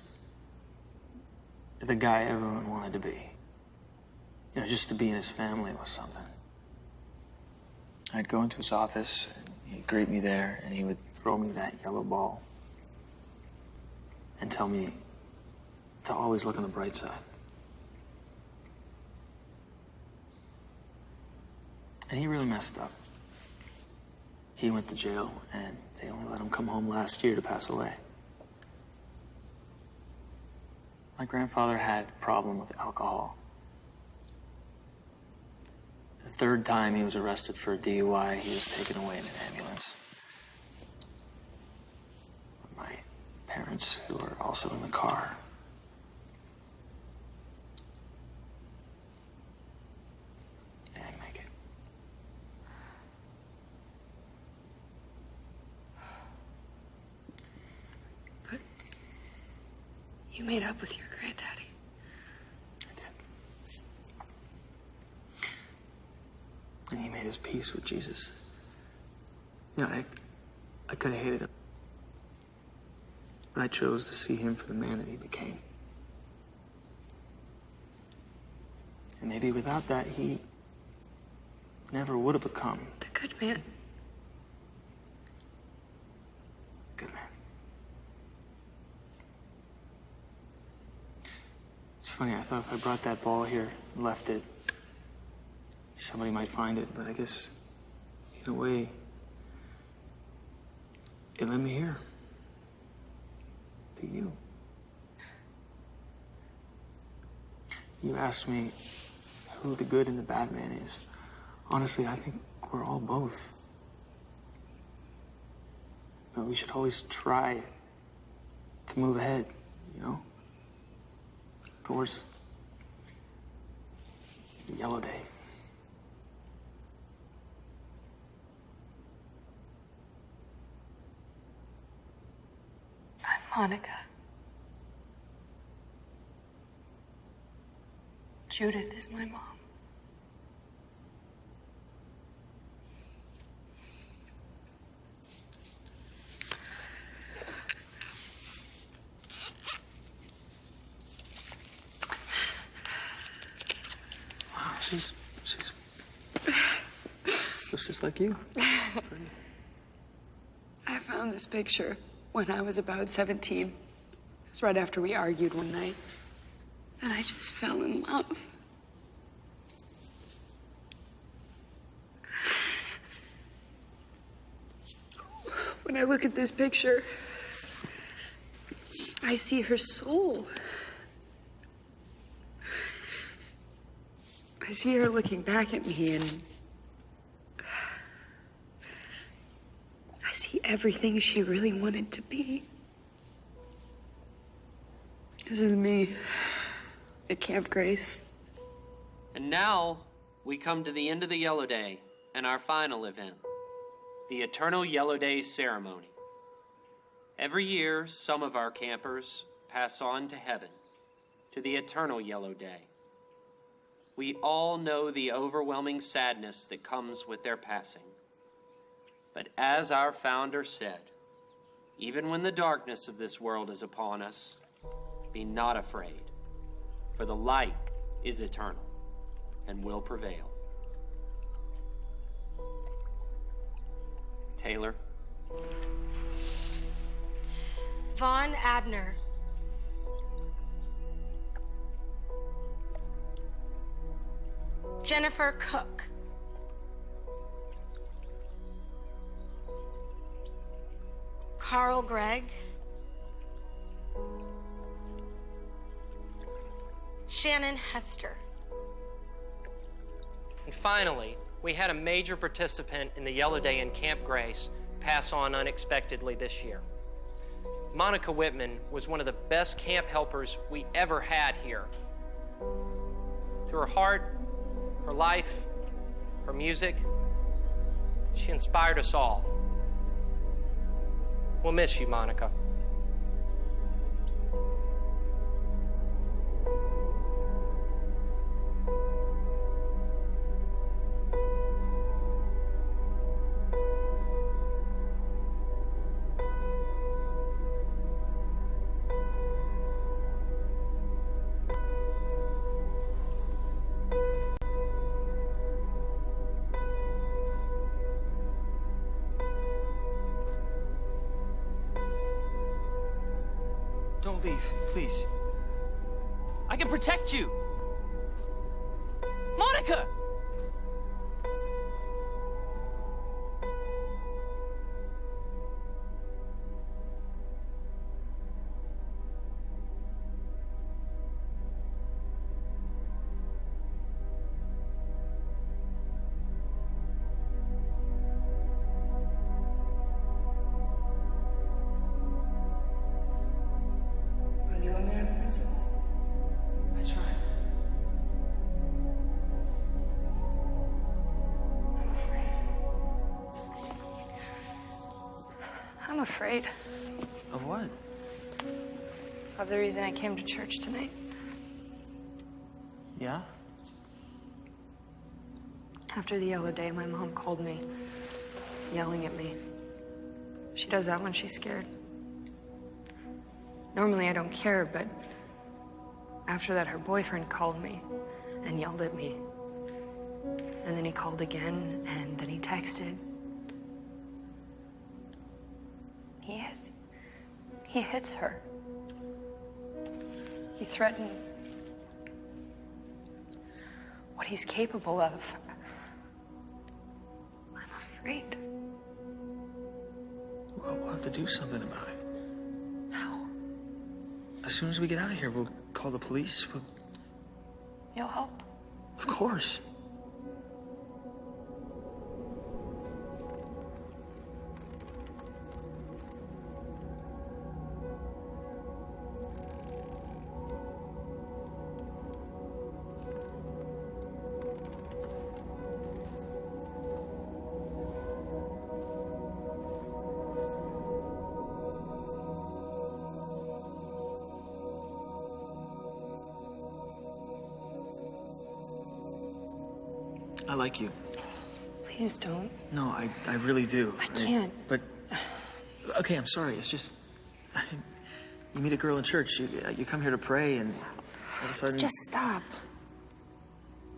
the guy everyone wanted to be. You know, just to be in his family was something. I'd go into his office, and he'd greet me there, and he would throw me that yellow ball and tell me to always look on the bright side. And he really messed up. He went to jail, and they only let him come home last year to pass away. My grandfather had a problem with alcohol. The third time he was arrested for a DUI, he was taken away in an ambulance. My parents, who were also in the car, they didn't make it. But you made up with your granddaddy. And he made his peace with Jesus. You know, I could have hated him. But I chose to see him for the man that he became. And maybe without that, he never would have become The good man. a good man. It's funny, I thought if I brought that ball here and left it, somebody might find it, but I guess, in a way, it led me here. To you. You asked me who the good and the bad man is. Honestly, I think we're all both. But we should always try to move ahead, you know? Towards the yellow day. Monica. Judith is my mom. Wow, she's looks just like you. Pretty. I found this picture when I was about 17. It was right after we argued one night. And I just fell in love. When I look at this picture, I see her soul. I see her looking back at me, and I see everything she really wanted to be. This is me at Camp Grace. And now we come to the end of the Yellow Day and our final event, the Eternal Yellow Day Ceremony. Every year, some of our campers pass on to heaven, to the Eternal Yellow Day. We all know the overwhelming sadness that comes with their passing. But as our founder said, even when the darkness of this world is upon us, be not afraid, for the light is eternal. and will prevail. Taylor. Vaughn Abner. Jennifer Cook. Carl Gregg. Shannon Hester. And finally, we had a major participant in the Yellow Day in Camp Grace pass on unexpectedly this year. Monica Whitman was one of the best camp helpers we ever had here. Through her heart, her life, her music, she inspired us all. We'll miss you, Monica. Don't leave, please. I can protect you! Monica! Are you a man of principle? I try. I'm afraid Of what? of the reason I came to church tonight. Yeah? After the Yellow Day, my mom called me, yelling at me. She does that when she's scared. Normally I don't care, but after that, her boyfriend called me and yelled at me. And then he called again, and then he texted. He hits her. He threatened what he's capable of. I'm afraid. Well, we'll have to do something about it. How? As soon as we get out of here, we'll call the police. You'll help? Of course. I like you. Please don't. No, I really do. I can't. But, okay, I'm sorry. It's just, you meet a girl in church, you come here to pray, and all of a sudden... Just stop.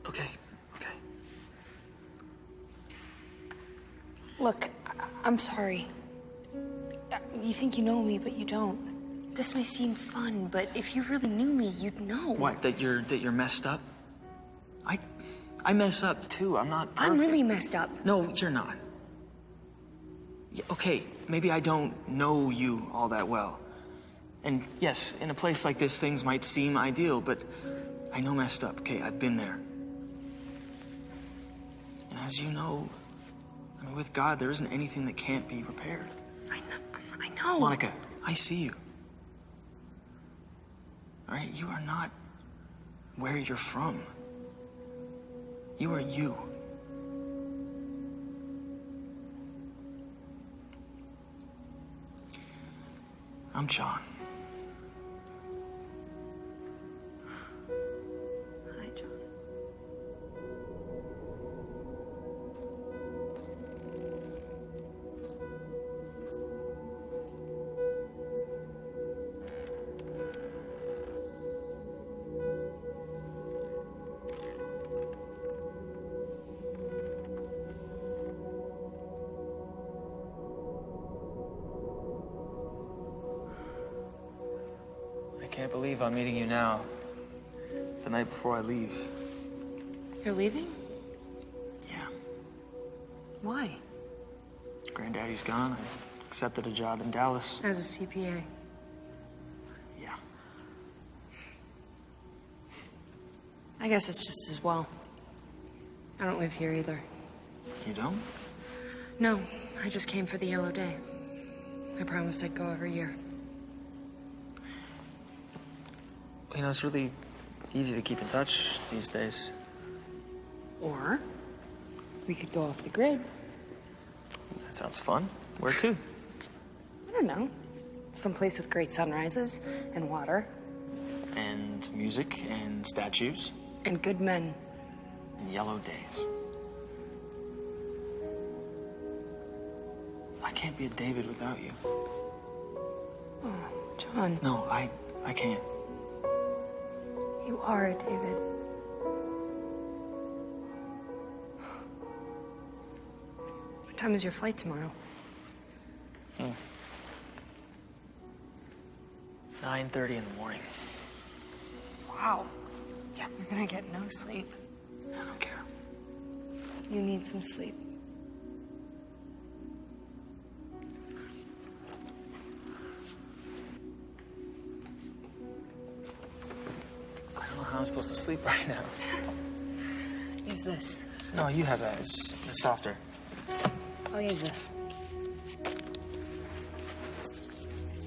Okay. Look, I'm sorry. You think you know me, but you don't. This may seem fun, but if you really knew me, you'd know. What, that you're messed up? I mess up, too. I'm not perfect. I'm really messed up. No, you're not. Okay, maybe I don't know you all that well. And yes, in a place like this, things might seem ideal, but I know messed up, okay? I've been there. And as you know, I mean, with God, there isn't anything that can't be repaired. I know. Monica, I see you. All right, you are not where you're from. You are you. I'm John. Hi, John. can't believe I'm meeting you now, the night before I leave. You're leaving? Yeah. Why? Granddaddy's gone. I accepted a job in Dallas. As a CPA. Yeah. I guess it's just as well. I don't live here either. You don't? No, I just came for the yellow day. I promised I'd go every year. You know, it's really easy to keep in touch these days. Or we could go off the grid. That sounds fun. Where to? I don't know. Someplace with great sunrises and water. And music and statues. And good men. And yellow days. I can't be a David without you. Oh, John. No, I can't. You are a David. What time is your flight tomorrow? 9:30 in the morning. Wow. Yeah. You're gonna get no sleep. I don't care. You need some sleep. I don't know how I'm supposed to sleep right now. Use this. No, you have that. It's softer. I'll use this.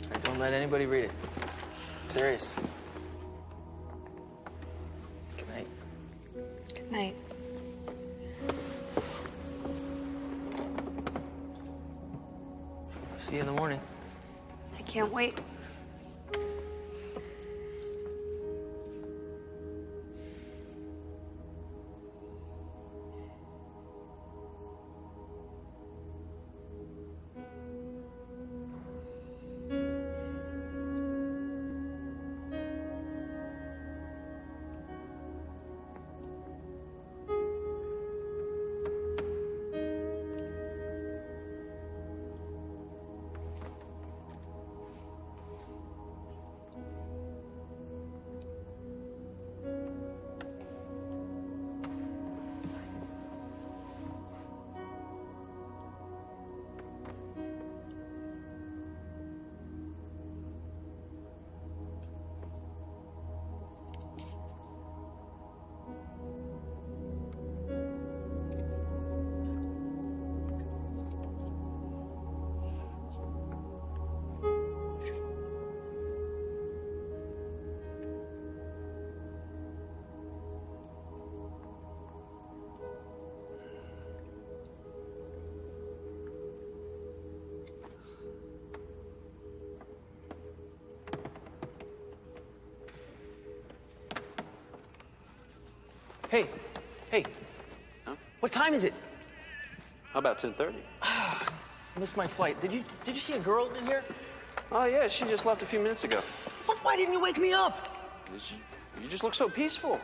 Hey, don't let anybody read it. I'm serious. Good night. Good night. See you in the morning. I can't wait. Hey. Huh? What time is it? How about 10:30? I missed my flight. Did you see a girl in here? Oh, yeah, she just left a few minutes ago. Why didn't you wake me up? You just look so peaceful.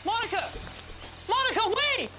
Monica! Monica, wait!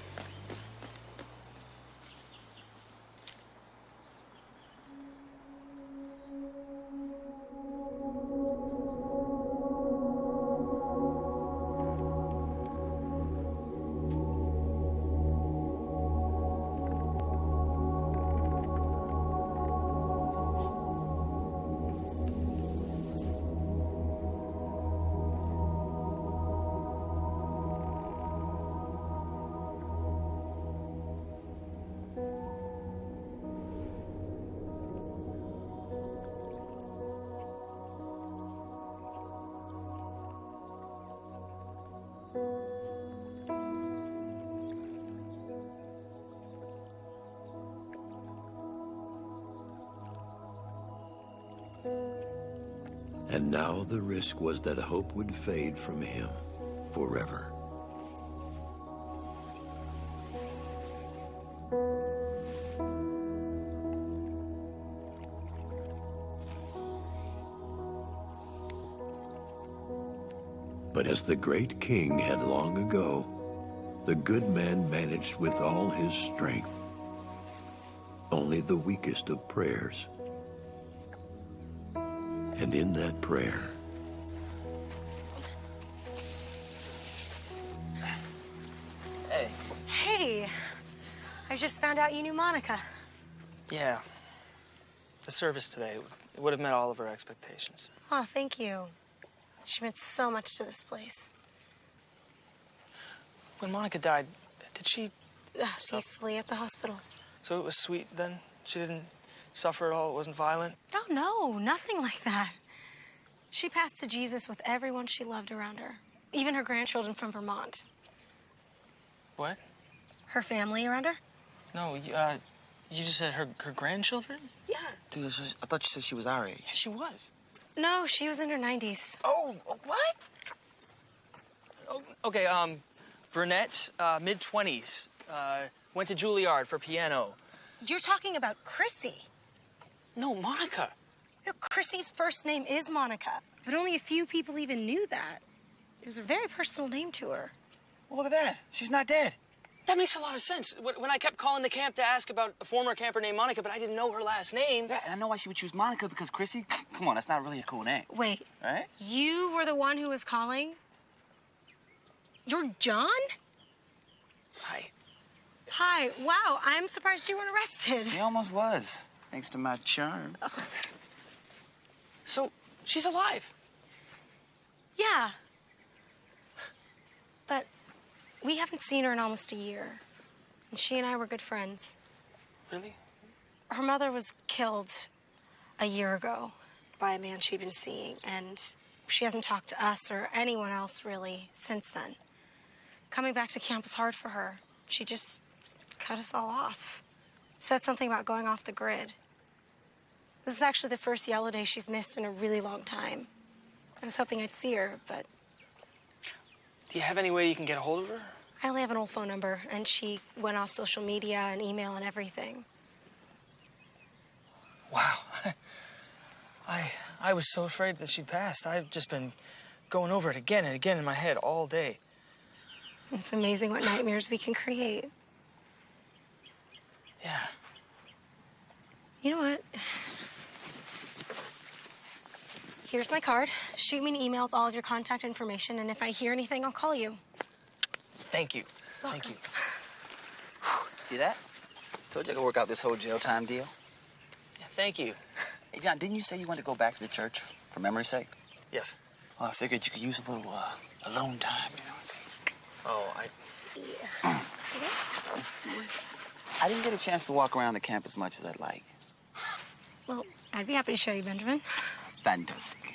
And now the risk was that hope would fade from him forever. But as the great king had long ago, the good man managed with all his strength only the weakest of prayers. And in that prayer, Hey. Hey. I just found out you knew Monica. Yeah. The service today, it would have met all of our expectations. Oh, thank you. She meant so much to this place. When Monica died, did she... She's peacefully at the hospital. So it was sweet then? She didn't suffer at all? It wasn't violent? Oh, no, nothing like that. She passed to Jesus with everyone she loved around her, even her grandchildren from Vermont. What? Her family around her? No, you just said her grandchildren? Yeah. Dude, I thought you said she was our age. She was. No, she was in her 90s. Oh, what? Oh, okay, brunette, mid-20s, went to Juilliard for piano. You're talking about Chrissy. No, Monica. No, Chrissy's first name is Monica, but only a few people even knew that. It was a very personal name to her. Well, look at that. She's not dead. That makes a lot of sense. When I kept calling the camp to ask about a former camper named Monica, but I didn't know her last name. Yeah, and I know why she would choose Monica, because Chrissy, come on, that's not really a cool name. Wait. Right? You were the one who was calling? You're John? Hi. Hi. Wow, I'm surprised you weren't arrested. He almost was, thanks to my charm. So, she's alive? Yeah. But we haven't seen her in almost a year. And she and I were good friends. Really? Her mother was killed a year ago by a man she'd been seeing, and she hasn't talked to us or anyone else, really, since then. Coming back to camp was hard for her. She just cut us all off. Said something about going off the grid. This is actually the first yellow day she's missed in a really long time. I was hoping I'd see her, but... Do you have any way you can get a hold of her? I only have an old phone number, and she went off social media and email and everything. Wow. I was so afraid that she'd passed. I've just been going over it again and again in my head all day. It's amazing what nightmares we can create. Yeah. You know what? Here's my card. Shoot me an email with all of your contact information, and if I hear anything, I'll call you. Thank you. Welcome. Thank you. See that? Told you I could work out this whole jail time deal. Yeah, thank you. Hey, John, didn't you say you wanted to go back to the church for memory's sake? Yes. Well, I figured you could use a little alone time, you know. Oh, Yeah. I didn't get a chance to walk around the camp as much as I'd like. Well, I'd be happy to show you, Benjamin. Fantastic.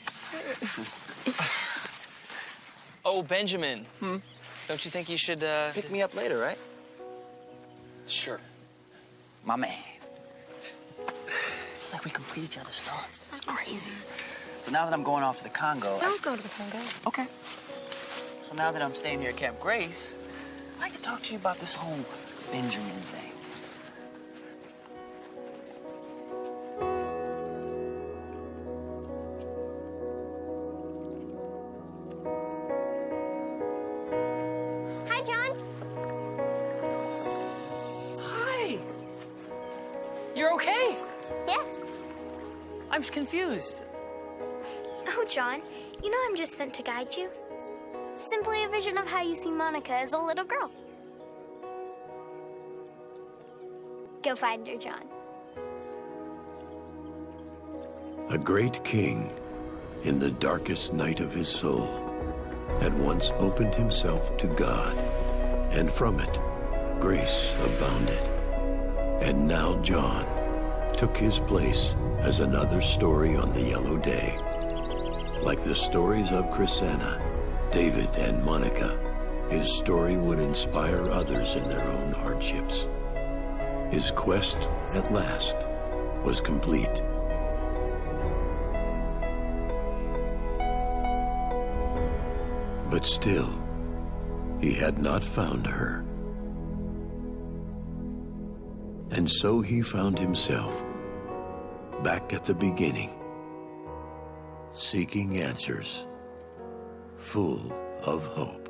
Oh, Benjamin. Don't you think you should, Pick me up later, right? Sure. My man. It's like we complete each other's thoughts. It's crazy. So now that I'm going off to the Congo... Don't go to the Congo. Okay. So now that I'm staying here at Camp Grace, I'd like to talk to you about this whole Benjamin thing. Hi, John. Hi. You're okay? Yes. I'm confused. Oh, John, you know I'm just sent to guide you. Simply a vision of how you see Monica as a little girl. Go find her, John. a great king, in the darkest night of his soul, had once opened himself to God, and from it, grace abounded. And now John took his place as another story on the yellow day. Like the stories of Chrisanna, David, and Monica, his story would inspire others in their own hardships. His quest, at last, was complete. But still, he had not found her. And so he found himself back at the beginning, seeking answers, full of hope.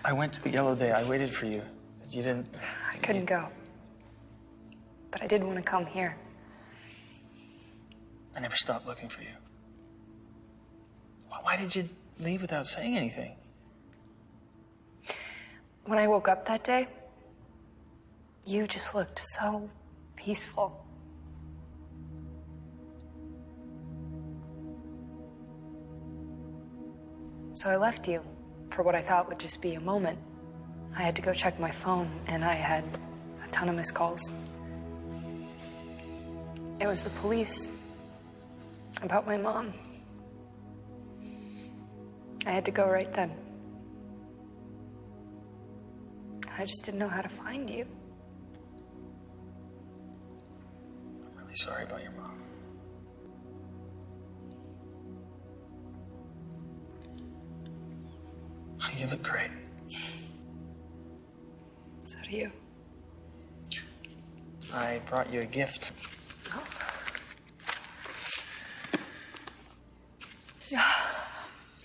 I went to the Yellow Day. I waited for you. You didn't... I couldn't go. But I did want to come here. I never stopped looking for you. Why did you leave without saying anything? When I woke up that day, you just looked so peaceful. So I left you for what I thought would just be a moment. I had to go check my phone, and I had a ton of missed calls. It was the police about my mom. I had to go right then. I just didn't know how to find you. I'm really sorry about your mom. You look great. So do you. I brought you a gift. Oh. Yeah.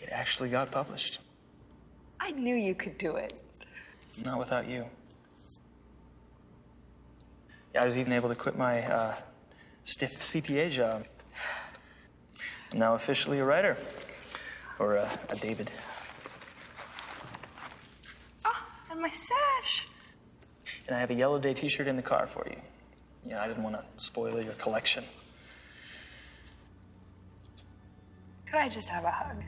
It actually got published. I knew you could do it. Not without you. Yeah, I was even able to quit my stiff CPA job. I'm now officially a writer. Or a David. And my sash. And I have a Yellow Day t-shirt in the car for you. Yeah, I didn't want to spoil your collection. Could I just have a hug?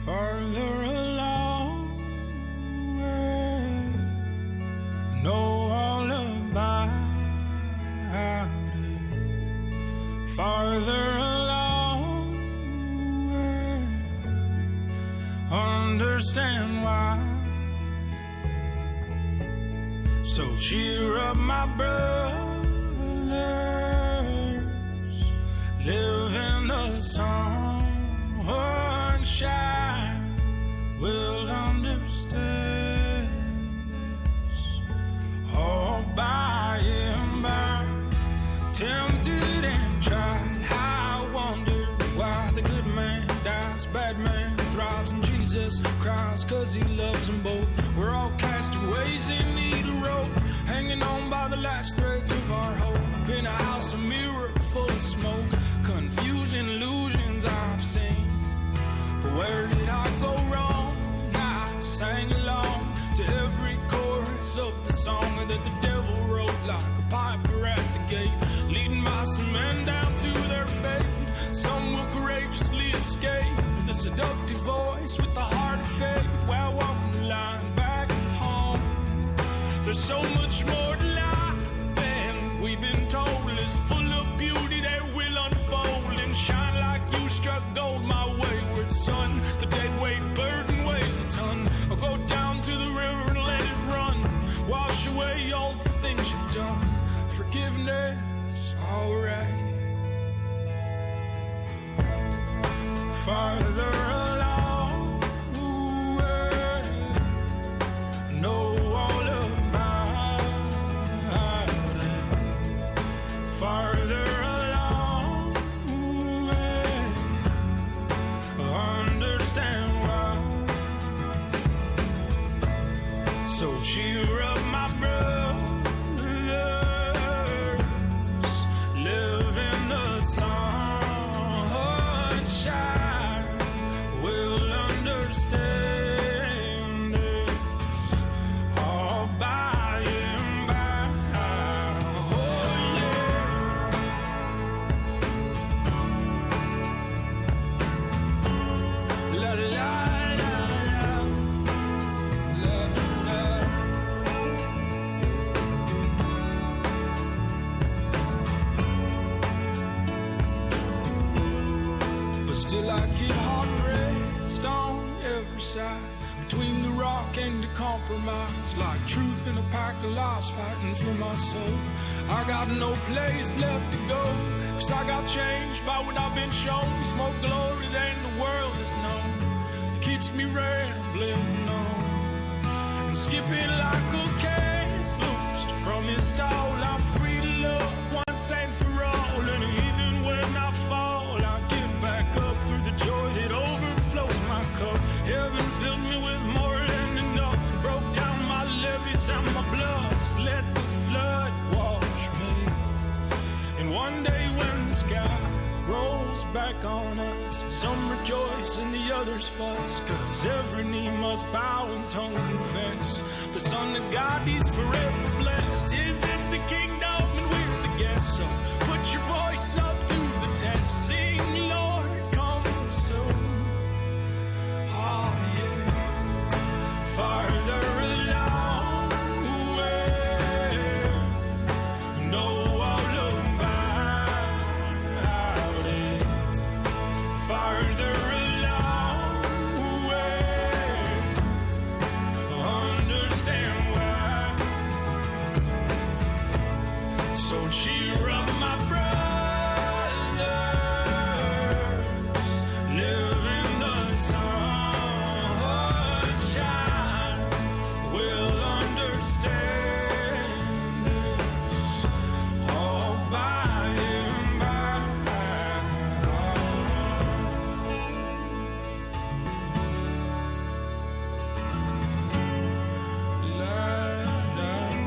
Farther along, I know all about it. Farther along, understand why. So cheer up, my brothers, live in the sunshine. Will understand this all by and by. Tempted and tried, I wonder why the good man dies, bad man thrives, and Jesus cries 'cause he loves them both. We're all castaways in need of rope, hanging on by the last threads of our hope. In a house, a mirror full of smoke, confusing illusions I've seen. But where did I go wrong? I sang along to every chorus of the song that the devil wrote, like a piper at the gate, leading my men down to their fate. Some will courageously escape the seductive voice with the heart of faith, while walking the line back home. There's so much more to life than we've been told. It's full of beauty that will unfold and shine like you struck gold, my wayward son. The dead weight burden weighs a ton. I'll go down to the river and let it run, wash away all the things you've done. Forgiveness, alright. Farther along, know all about it. Farther along, understand why. So cheer up, my brothers, live in the sunshine. We'll understand this all by and by. Oh yeah. La la la la la la. But still feel like it hot rest on every side, between the rock and the compromise, like truth in a pack of lies fighting for my soul. I got no place left to go, 'cause I got changed by what I've been shown. It's more glory than the world has known. It keeps me rambling on and skipping like a calf loosed from his stall. I'm free to love once and for all, and even when I fall, I get back up through the joy that overflows my cup. Heaven filled me with more than enough, broke down my levees and my bluffs, let the flood wash me. And one day when the sky rolls back on us, some rejoice and the others fuss, 'cause every knee must bow and tongue confess the Son of God, He's forever blessed. His is the kingdom and we're the guests, so put your voice up to the test. Sing, Lord, come soon. Oh yeah, farther along the way, no I'll look back it. Farther along the way, understand why. So cheer up my brothers, live in the sunshine, we'll understand this all by and by. Lie down.